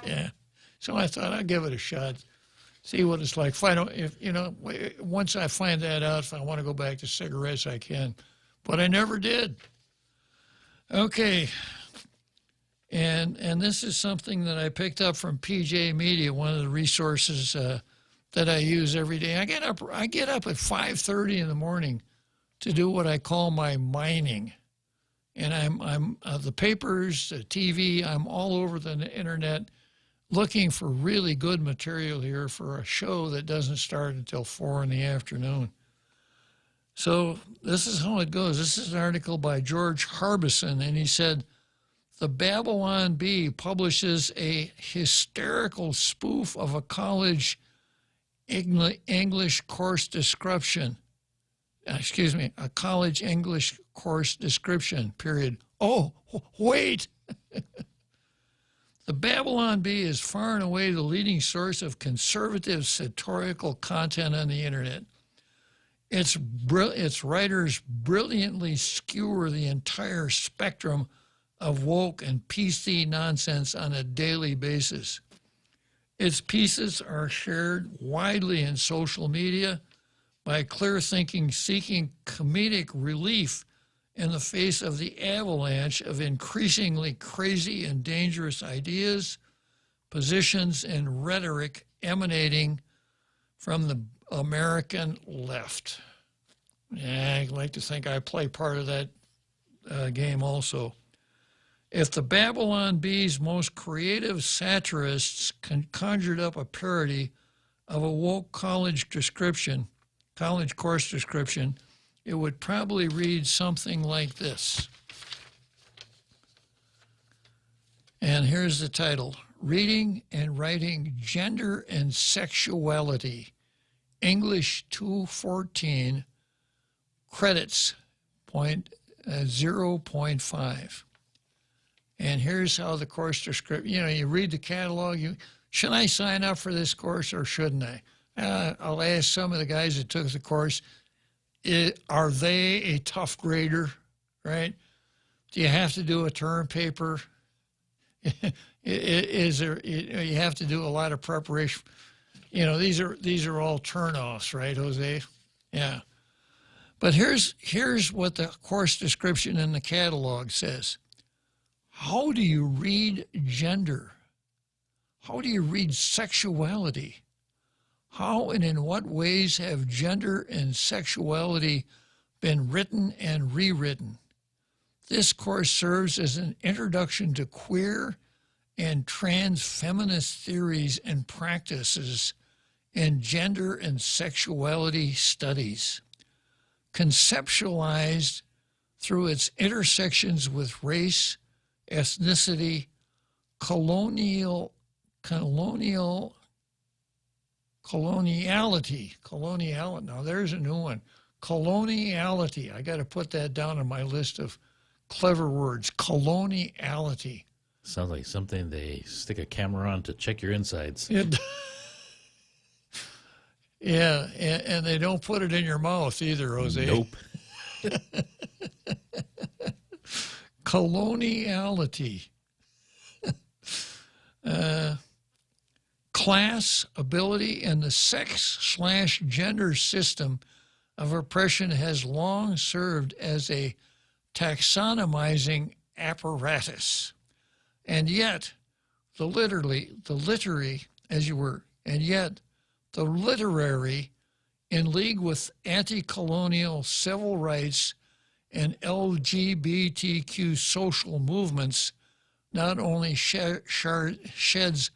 Yeah. So I thought I'd give it a shot, see what it's like. Once I find that out, if I want to go back to cigarettes, I can. But I never did. Okay. And this is something that I picked up from PJ Media, one of the resources that I use every day. I get up at 5:30 in the morning to do what I call my mining. And I'm the papers, the TV, I'm all over the internet looking for really good material here for a show that doesn't start until 4 in the afternoon. So this is how it goes. This is an article by George Harbison, and he said, the Babylon Bee publishes a hysterical spoof of a college English course description. A college English course description, period. Oh, wait! The Babylon Bee is far and away the leading source of conservative satirical content on the internet. Its writers brilliantly skewer the entire spectrum of woke and PC nonsense on a daily basis. Its pieces are shared widely in social media by clear-thinking seeking comedic relief in the face of the avalanche of increasingly crazy and dangerous ideas, positions, and rhetoric emanating from the American left. Yeah, I'd like to think I play part of that game also. If the Babylon Bee's most creative satirists conjured up a parody of a woke college course description, it would probably read something like this. And here's the title: Reading and Writing Gender and Sexuality, English 214, credits 0.5. And here's how the course description, you read the catalog, should I sign up for this course or shouldn't I? I'll ask some of the guys that took the course, are they a tough grader, right? Do you have to do a term paper? Is there, you have to do a lot of preparation? These are all turnoffs, right, Jose? Yeah. But here's what the course description in the catalog says. How do you read gender? How do you read sexuality? How and in what ways have gender and sexuality been written and rewritten? This course serves as an introduction to queer and trans feminist theories and practices in gender and sexuality studies, conceptualized through its intersections with race, ethnicity, coloniality. Now there's a new one. Coloniality. I got to put that down on my list of clever words. Coloniality. Sounds like something they stick a camera on to check your insides. Yeah, and they don't put it in your mouth either, Jose. Nope. Coloniality. Class, ability, and the sex/gender system of oppression has long served as a taxonomizing apparatus. And yet, the literary, in league with anti-colonial civil rights and LGBTQ social movements, not only sheds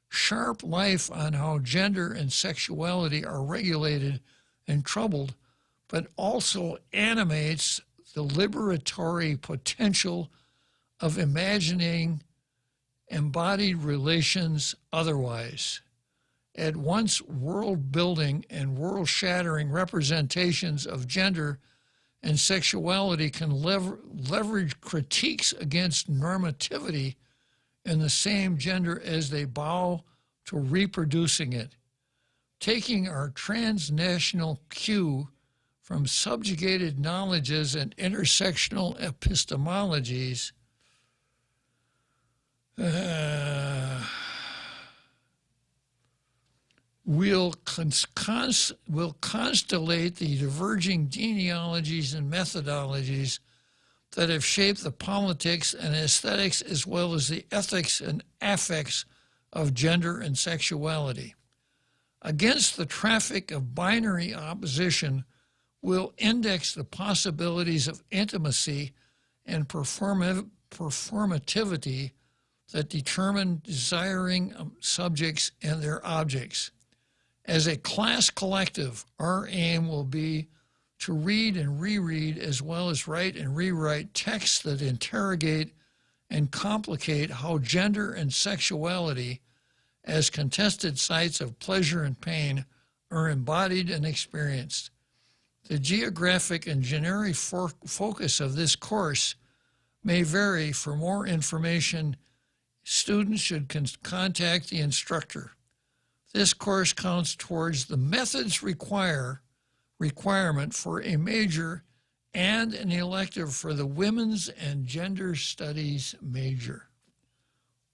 sharp light on how gender and sexuality are regulated and troubled, but also animates the liberatory potential of imagining embodied relations otherwise. At once world-building and world-shattering representations of gender and sexuality can leverage critiques against normativity in the same gender as they bow to reproducing it. Taking our transnational cue from subjugated knowledges and intersectional epistemologies, will constellate the diverging genealogies and methodologies that have shaped the politics and aesthetics as well as the ethics and affects of gender and sexuality. Against the traffic of binary opposition will index the possibilities of intimacy and performativity that determine desiring subjects and their objects. As a class collective, our aim will be to read and reread as well as write and rewrite texts that interrogate and complicate how gender and sexuality, as contested sites of pleasure and pain, are embodied and experienced. The geographic and generic focus of this course may vary. For more information, students should contact the instructor. This course counts towards the methods requirement for a major and an elective for the Women's and Gender Studies major.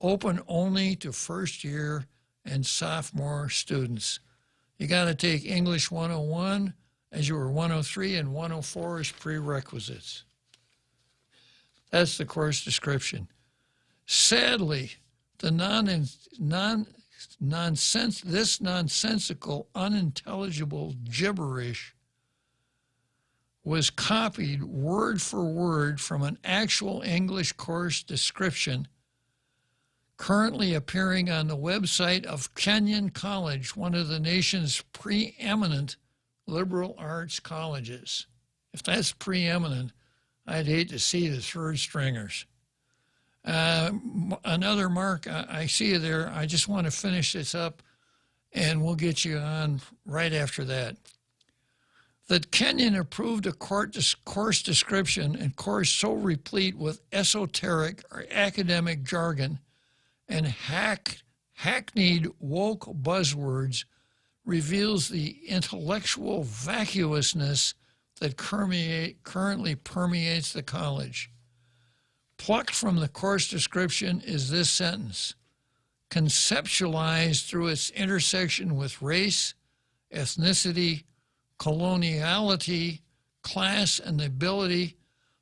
Open only to first year and sophomore students. You got to take English 101 as you were 103 and 104 as prerequisites. That's the course description. Sadly, the this nonsensical, unintelligible gibberish was copied word for word from an actual English course description currently appearing on the website of Kenyon College, one of the nation's preeminent liberal arts colleges. If that's preeminent, I'd hate to see the third stringers. Another mark, I see you there. I just want to finish this up, and we'll get you on right after that. That Kenyon approved a course description and course so replete with esoteric or academic jargon and hackneyed woke buzzwords reveals the intellectual vacuousness that currently permeates the college. Plucked from the course description is this sentence: conceptualized through its intersection with race, ethnicity, coloniality, class, and ability,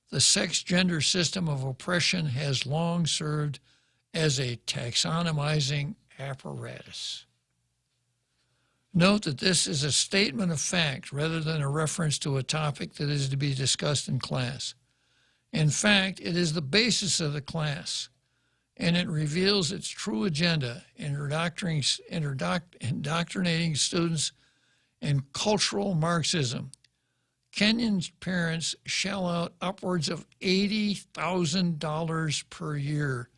the sex-gender system of oppression has long served as a taxonomizing apparatus. Note that this is a statement of fact rather than a reference to a topic that is to be discussed in class. In fact, it is the basis of the class, and it reveals its true agenda, indoctrinating students in cultural Marxism. Kenyon's parents shell out upwards of $80,000 per year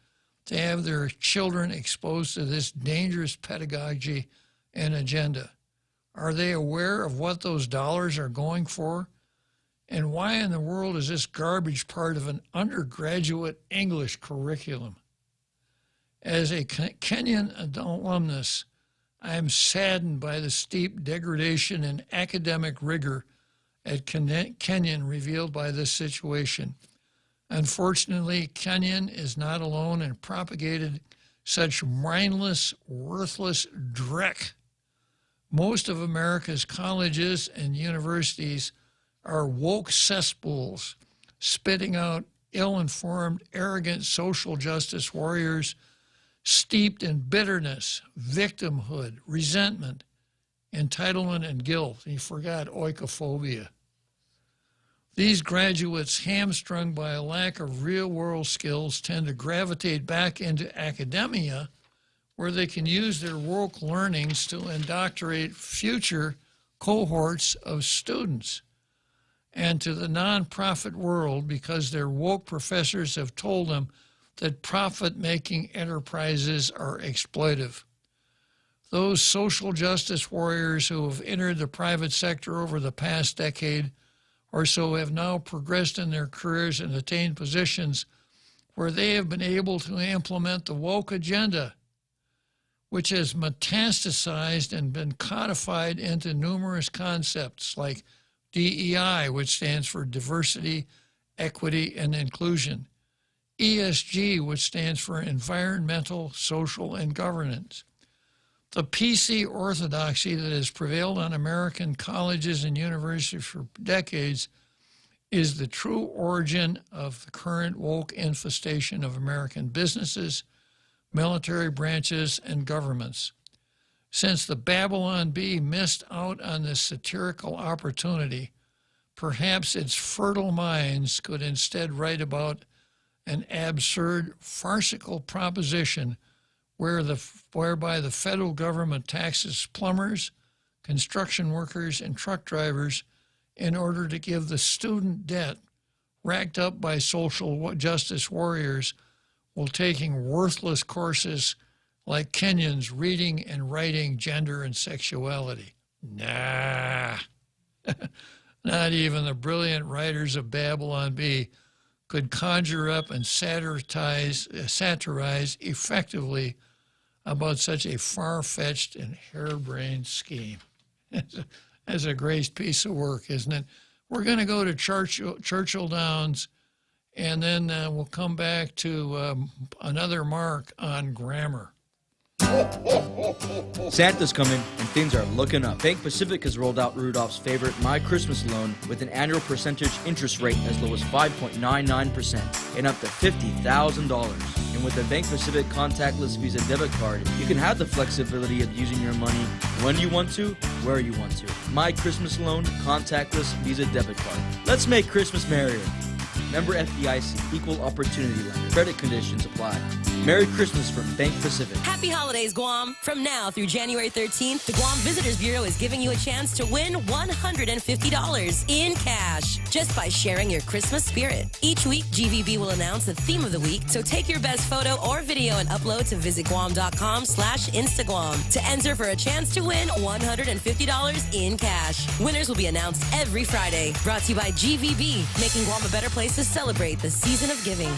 to have their children exposed to this dangerous pedagogy and agenda. Are they aware of what those dollars are going for? And why in the world is this garbage part of an undergraduate English curriculum? As a Kenyon alumnus, I am saddened by the steep degradation in academic rigor at Kenyon revealed by this situation. Unfortunately, Kenyon is not alone in propagated such mindless, worthless dreck. Most of America's colleges and universities are woke cesspools, spitting out ill-informed, arrogant social justice warriors steeped in bitterness, victimhood, resentment, entitlement, and guilt. He forgot oikophobia. These graduates, hamstrung by a lack of real-world skills, tend to gravitate back into academia, where they can use their woke learnings to indoctrinate future cohorts of students, and to the nonprofit world, because their woke professors have told them that profit-making enterprises are exploitive. Those social justice warriors who have entered the private sector over the past decade or so have now progressed in their careers and attained positions where they have been able to implement the woke agenda, which has metastasized and been codified into numerous concepts like DEI, which stands for diversity, equity, and inclusion, ESG, which stands for environmental, social, and governance. The PC orthodoxy that has prevailed on American colleges and universities for decades is the true origin of the current woke infestation of American businesses, military branches, and governments. Since the Babylon Bee missed out on this satirical opportunity, perhaps its fertile minds could instead write about an absurd, farcical proposition whereby the federal government taxes plumbers, construction workers, and truck drivers in order to give the student debt racked up by social justice warriors while taking worthless courses like Kenyans reading and writing gender and sexuality. Nah. Not even the brilliant writers of Babylon Bee could conjure up and satirize effectively about such a far-fetched and harebrained scheme. That's a great piece of work, isn't it? We're going to go to Churchill Downs, and then we'll come back to another mark on grammar. Santa's coming and things are looking up. Bank Pacific has rolled out Rudolph's favorite My Christmas loan with an annual percentage interest rate as low as 5.99% and up to $50,000. And with the Bank Pacific contactless Visa debit card, you can have the flexibility of using your money when you want to, where you want to. My Christmas loan, contactless Visa debit card. Let's make Christmas merrier. Member FDIC, equal opportunity lender. Credit conditions apply. Merry Christmas from Bank Pacific. Happy holidays, Guam. From now through January 13th, the Guam Visitors Bureau is giving you a chance to win $150 in cash just by sharing your Christmas spirit. Each week, GVB will announce the theme of the week, so take your best photo or video and upload to visitguam.com/Instaguam to enter for a chance to win $150 in cash. Winners will be announced every Friday. Brought to you by GVB, making Guam a better place to celebrate the season of giving.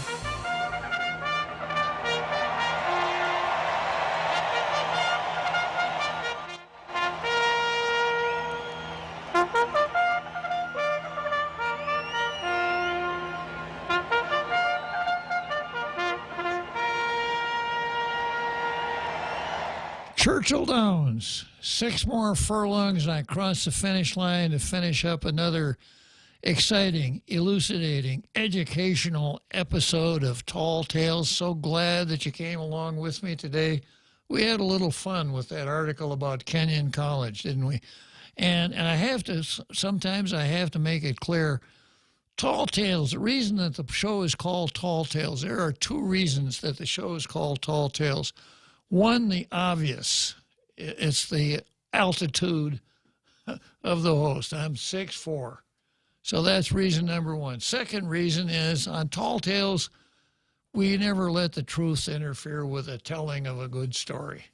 Churchill Downs, 6 more furlongs, and I cross the finish line to finish up another exciting, elucidating, educational episode of Tall Tales. So glad that you came along with me today. We had a little fun with that article about Kenyon College, didn't we? And I have to, sometimes I have to make it clear, Tall Tales, the reason that the show is called Tall Tales, there are 2 reasons that the show is called Tall Tales. One, the obvious. It's the altitude of the host. I'm 6'4". So that's reason number 1. Second reason is on Tall Tales, we never let the truth interfere with the telling of a good story.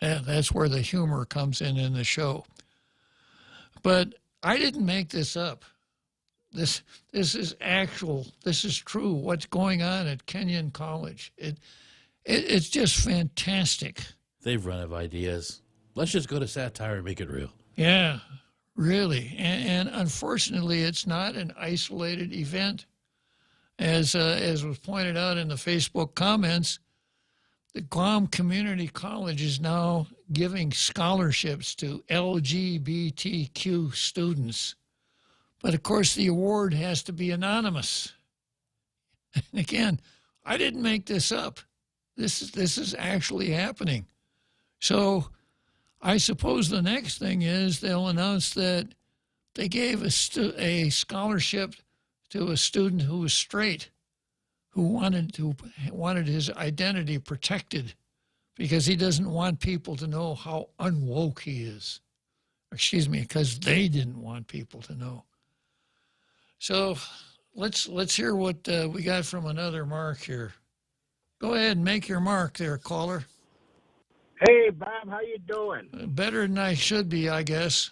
And that's where the humor comes in the show. But I didn't make this up. This is actual. This is true. What's going on at Kenyon College? It's just fantastic. They've run out of ideas. Let's just go to satire and make it real. Yeah. Really, and unfortunately, it's not an isolated event. As was pointed out in the Facebook comments, the Guam Community College is now giving scholarships to LGBTQ students. But of course, the award has to be anonymous. And again, I didn't make this up. This is actually happening. So I suppose the next thing is they'll announce that they gave a scholarship to a student who was straight, who wanted his identity protected because he doesn't want people to know how unwoke he is. Excuse me, because they didn't want people to know. So let's hear what we got from another Mark here. Go ahead and make your mark there, caller. Hey, Bob, how you doing? Better than I should be, I guess.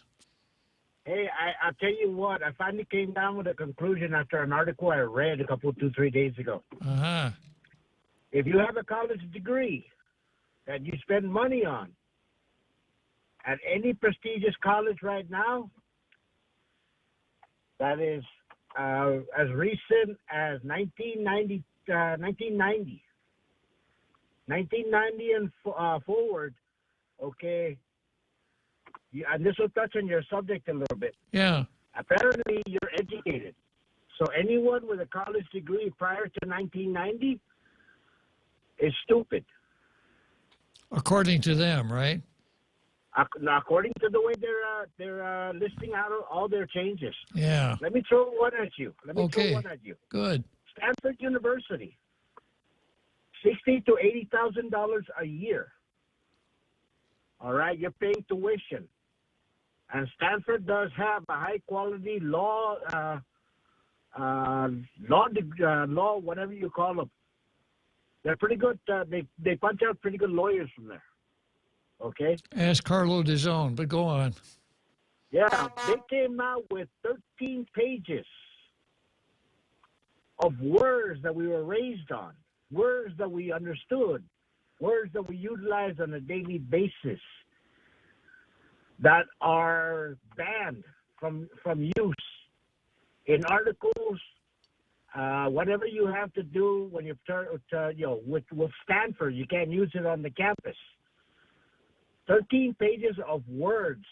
Hey, I'll tell you what. I finally came down with a conclusion after an article I read a couple, 2-3 days ago. Uh-huh. If you have a college degree that you spend money on at any prestigious college right now, that is as recent as 1990 and forward, okay, and this will touch on your subject a little bit. Yeah. Apparently, you're educated. So anyone with a college degree prior to 1990 is stupid. According to them, right? According to the way they're listing out all their changes. Yeah. Let me throw one at you. Good. Stanford University, $60,000 to $80,000 a year. All right, you're paying tuition, and Stanford does have a high quality law, whatever you call them. They're pretty good. They punch out pretty good lawyers from there. Okay. Ask Carlo DeZone, but go on. Yeah, they came out with 13 pages of words that we were raised on, words that we understood, words that we utilize on a daily basis that are banned from use in articles. Whatever you have to do when you with Stanford, you can't use it on the campus. 13 pages of words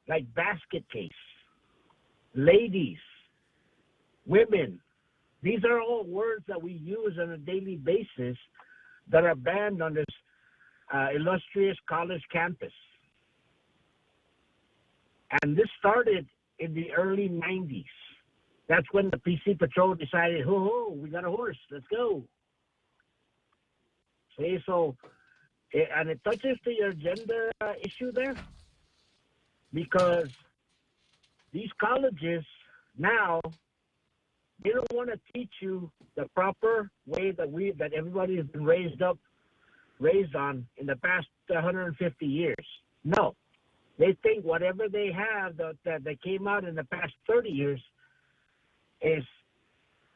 like basket case, ladies, women. These are all words that we use on a daily basis that are banned on this illustrious college campus. And this started in the early 90s. That's when the PC Patrol decided, we got a horse, let's go. See, so, and it touches to your gender issue there, because these colleges now, they don't want to teach you the proper way that everybody has been raised on in the past 150 years. No, they think whatever they have that came out in the past 30 years is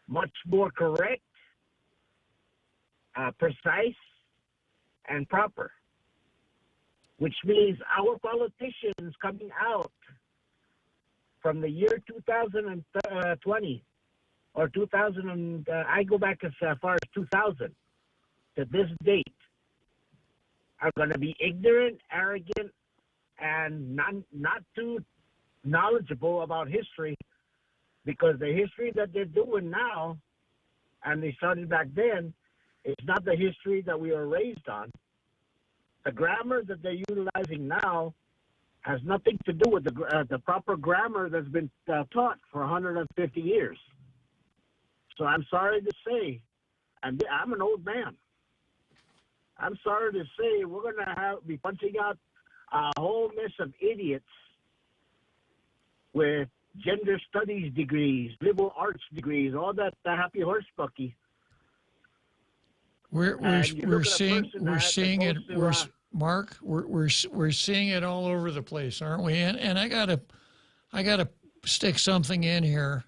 much more correct, precise, and proper. Which means our politicians coming out from the year 2020 or 2000, I go back as far as 2000 to this date, are going to be ignorant, arrogant, and not too knowledgeable about history, because the history that they're doing now, and they started back then, is not the history that we were raised on. The grammar that they're utilizing now has nothing to do with the proper grammar that's been taught for 150 years. So I'm sorry to say, and I'm an old man, I'm sorry to say we're going to be punching out a whole mess of idiots with gender studies degrees, liberal arts degrees, all that happy horse bucky. We're seeing it. Mark, we're seeing it all over the place, aren't we? And I gotta stick something in here.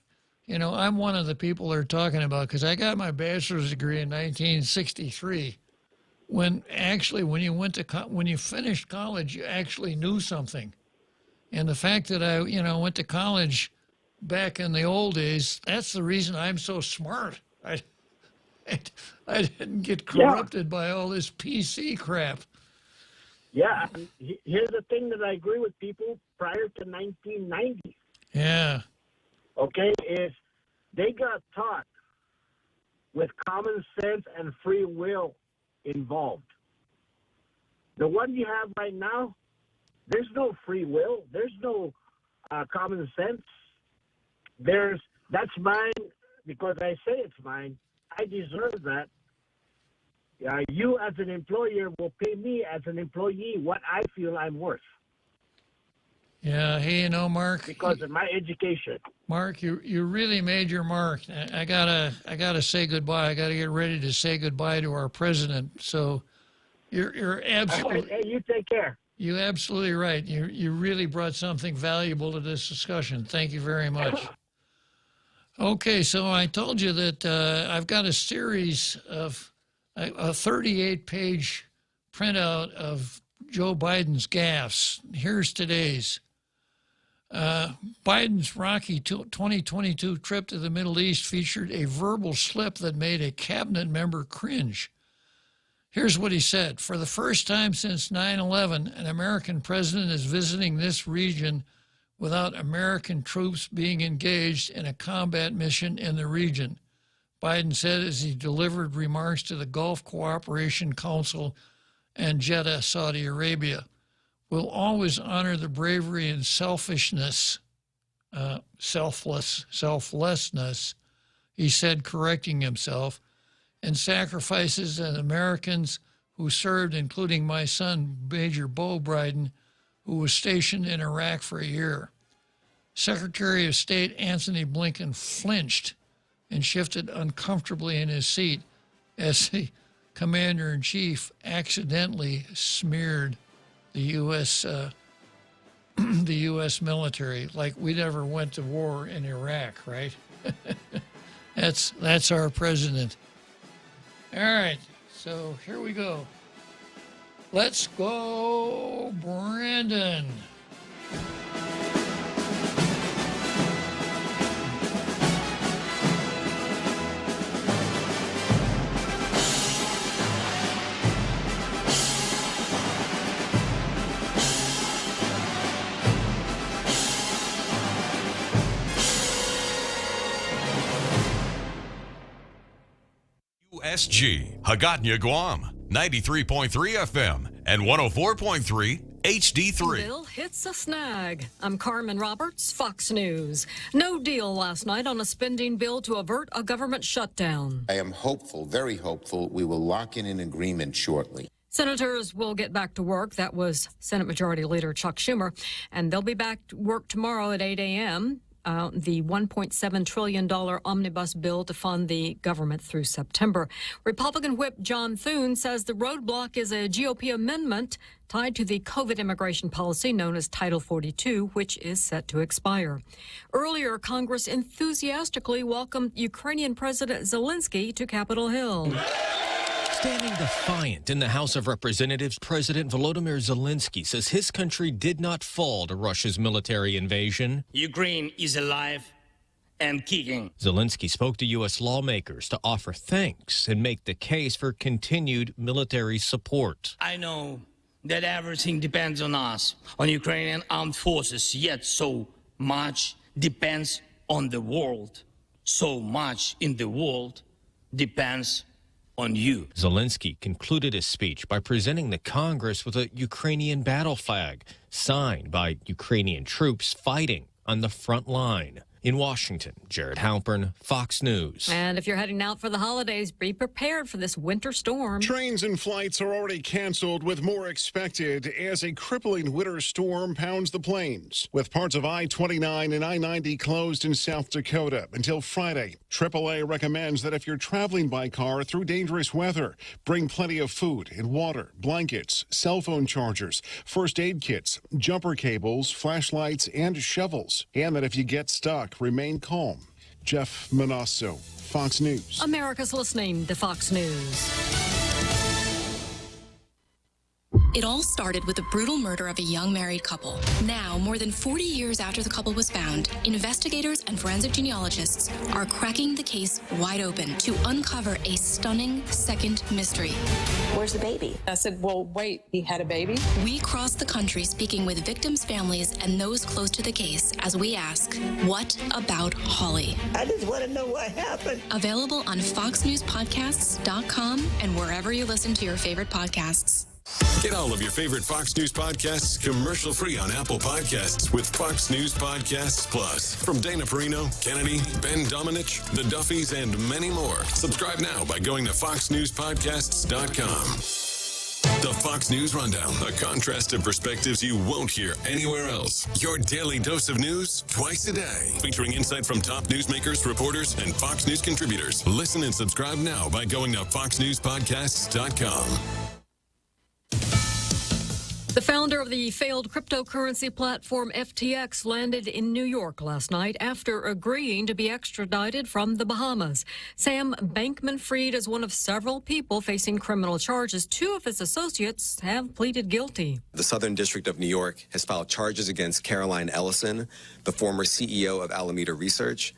You know, I'm one of the people they're talking about because I got my bachelor's degree in 1963. When you finished college, you actually knew something. And the fact that I went to college back in the old days, that's the reason I'm so smart. I didn't get corrupted by all this PC crap. Yeah, here's the thing that I agree with people prior to 1990. Yeah. Okay, is they got taught with common sense and free will involved. The one you have right now, there's no free will. There's no common sense. That's mine because I say it's mine. I deserve that. You as an employer will pay me as an employee what I feel I'm worth. Yeah, hey, you know, Mark. Because of my education. Mark, you really made your mark. I gotta say goodbye. I gotta get ready to say goodbye to our president. So, you're absolutely. Hey, you take care. You're absolutely right. You really brought something valuable to this discussion. Thank you very much. Okay, so I told you that I've got a series of a 38-page printout of Joe Biden's gaffes. Here's today's. Biden's rocky 2022 trip to the Middle East featured a verbal slip that made a cabinet member cringe. Here's what he said. For the first time since 9/11, an American president is visiting this region without American troops being engaged in a combat mission in the region, Biden said as he delivered remarks to the Gulf Cooperation Council and Jeddah, Saudi Arabia. We'll always honor the bravery and selflessness, he said, correcting himself, and sacrifices of Americans who served, including my son, Major Bo Biden, who was stationed in Iraq for a year. Secretary of State Antony Blinken flinched and shifted uncomfortably in his seat as the commander-in-chief accidentally smeared the U.S. military, like we never went to war in Iraq, right? That's our president. All right, so here we go. Let's go, Brandon. USG, Hagatna, Guam, 93.3 FM and 104.3 HD3. Bill hits a snag. I'm Carmen Roberts, Fox News. No deal last night on a spending bill to avert a government shutdown. I am hopeful, very hopeful, we will lock in an agreement shortly. Senators will get back to work. That was Senate Majority Leader Chuck Schumer. And they'll be back to work tomorrow at 8 a.m. The $1.7 trillion omnibus bill to fund the government through September. Republican Whip John Thune says the roadblock is a GOP amendment tied to the COVID immigration policy known as Title 42, which is set to expire. Earlier, Congress enthusiastically welcomed Ukrainian President Zelensky to Capitol Hill. Standing defiant in the House of Representatives, President Volodymyr Zelensky says his country did not fall to Russia's military invasion. Ukraine is alive and kicking. Zelensky spoke to U.S. lawmakers to offer thanks and make the case for continued military support. I know that everything depends on us, on Ukrainian armed forces, yet so much depends on the world. So much in the world depends on you. Zelensky concluded his speech by presenting the Congress with a Ukrainian battle flag signed by Ukrainian troops fighting on the front line. In Washington, Jared Halpern, Fox News. And if you're heading out for the holidays, be prepared for this winter storm. Trains and flights are already canceled with more expected as a crippling winter storm pounds the plains. With parts of I-29 and I-90 closed in South Dakota until Friday, AAA recommends that if you're traveling by car through dangerous weather, bring plenty of food and water, blankets, cell phone chargers, first aid kits, jumper cables, flashlights, and shovels. And that if you get stuck, remain calm. Jeff Manasso, Fox News. America's listening to Fox News. It all started with the brutal murder of a young married couple. Now, more than 40 years after the couple was found, investigators and forensic genealogists are cracking the case wide open to uncover a stunning second mystery. Where's the baby? I said, well, wait, he had a baby? We cross the country speaking with victims' families and those close to the case as we ask, what about Holly? I just want to know what happened. Available on FoxNewsPodcasts.com and wherever you listen to your favorite podcasts. Get all of your favorite Fox News podcasts commercial-free on Apple Podcasts with Fox News Podcasts Plus. From Dana Perino, Kennedy, Ben Domenech, The Duffys, and many more. Subscribe now by going to FoxNewsPodcasts.com. The Fox News Rundown, a contrast of perspectives you won't hear anywhere else. Your daily dose of news twice a day, featuring insight from top newsmakers, reporters, and Fox News contributors. Listen and subscribe now by going to FoxNewsPodcasts.com. The founder of the failed cryptocurrency platform FTX landed in New York last night after agreeing to be extradited from the Bahamas. Sam Bankman-Fried is one of several people facing criminal charges. Two of his associates have pleaded guilty. The Southern District of New York has filed charges against Caroline Ellison, the former CEO of Alameda Research,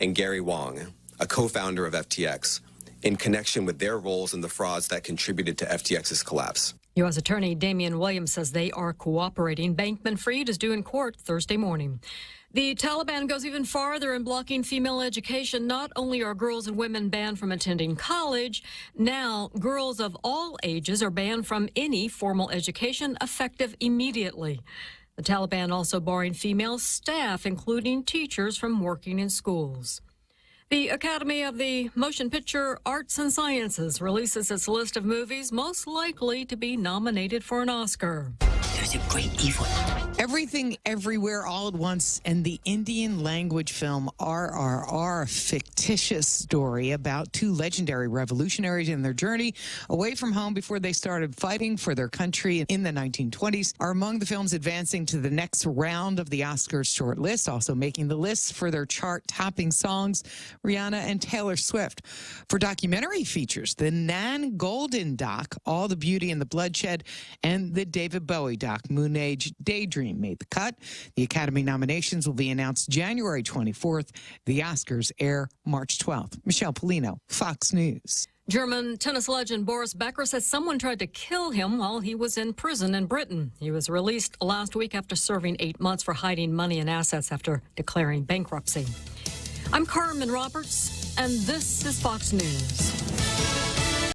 and Gary Wong, a co-founder of FTX, in connection with their roles in the frauds that contributed to FTX's collapse. U.S. Attorney Damian Williams says they are cooperating. Bankman-Fried is due in court Thursday morning. The Taliban goes even farther in blocking female education. Not only are girls and women banned from attending college, now girls of all ages are banned from any formal education, effective immediately. The Taliban also barring female staff, including teachers, from working in schools. The Academy of the Motion Picture Arts and Sciences releases its list of movies most likely to be nominated for an Oscar. There's a great evil. Everything, Everywhere, All at Once, and the Indian language film RRR, a fictitious story about two legendary revolutionaries and their journey away from home before they started fighting for their country in the 1920s, are among the films advancing to the next round of the Oscars short list, also making the list for their chart-topping songs, Rihanna and Taylor Swift. For documentary features, the Nan Golden doc, All the Beauty and the Bloodshed, and the David Bowie doc, Moon Age Daydream, made the cut. The Academy nominations will be announced January 24th. The Oscars air March 12th. Michelle Polino, Fox News. German tennis legend Boris Becker says someone tried to kill him while he was in prison in Britain. He was released last week after serving 8 months for hiding money and assets after declaring bankruptcy. I'm Carmen Roberts, and this is Fox News.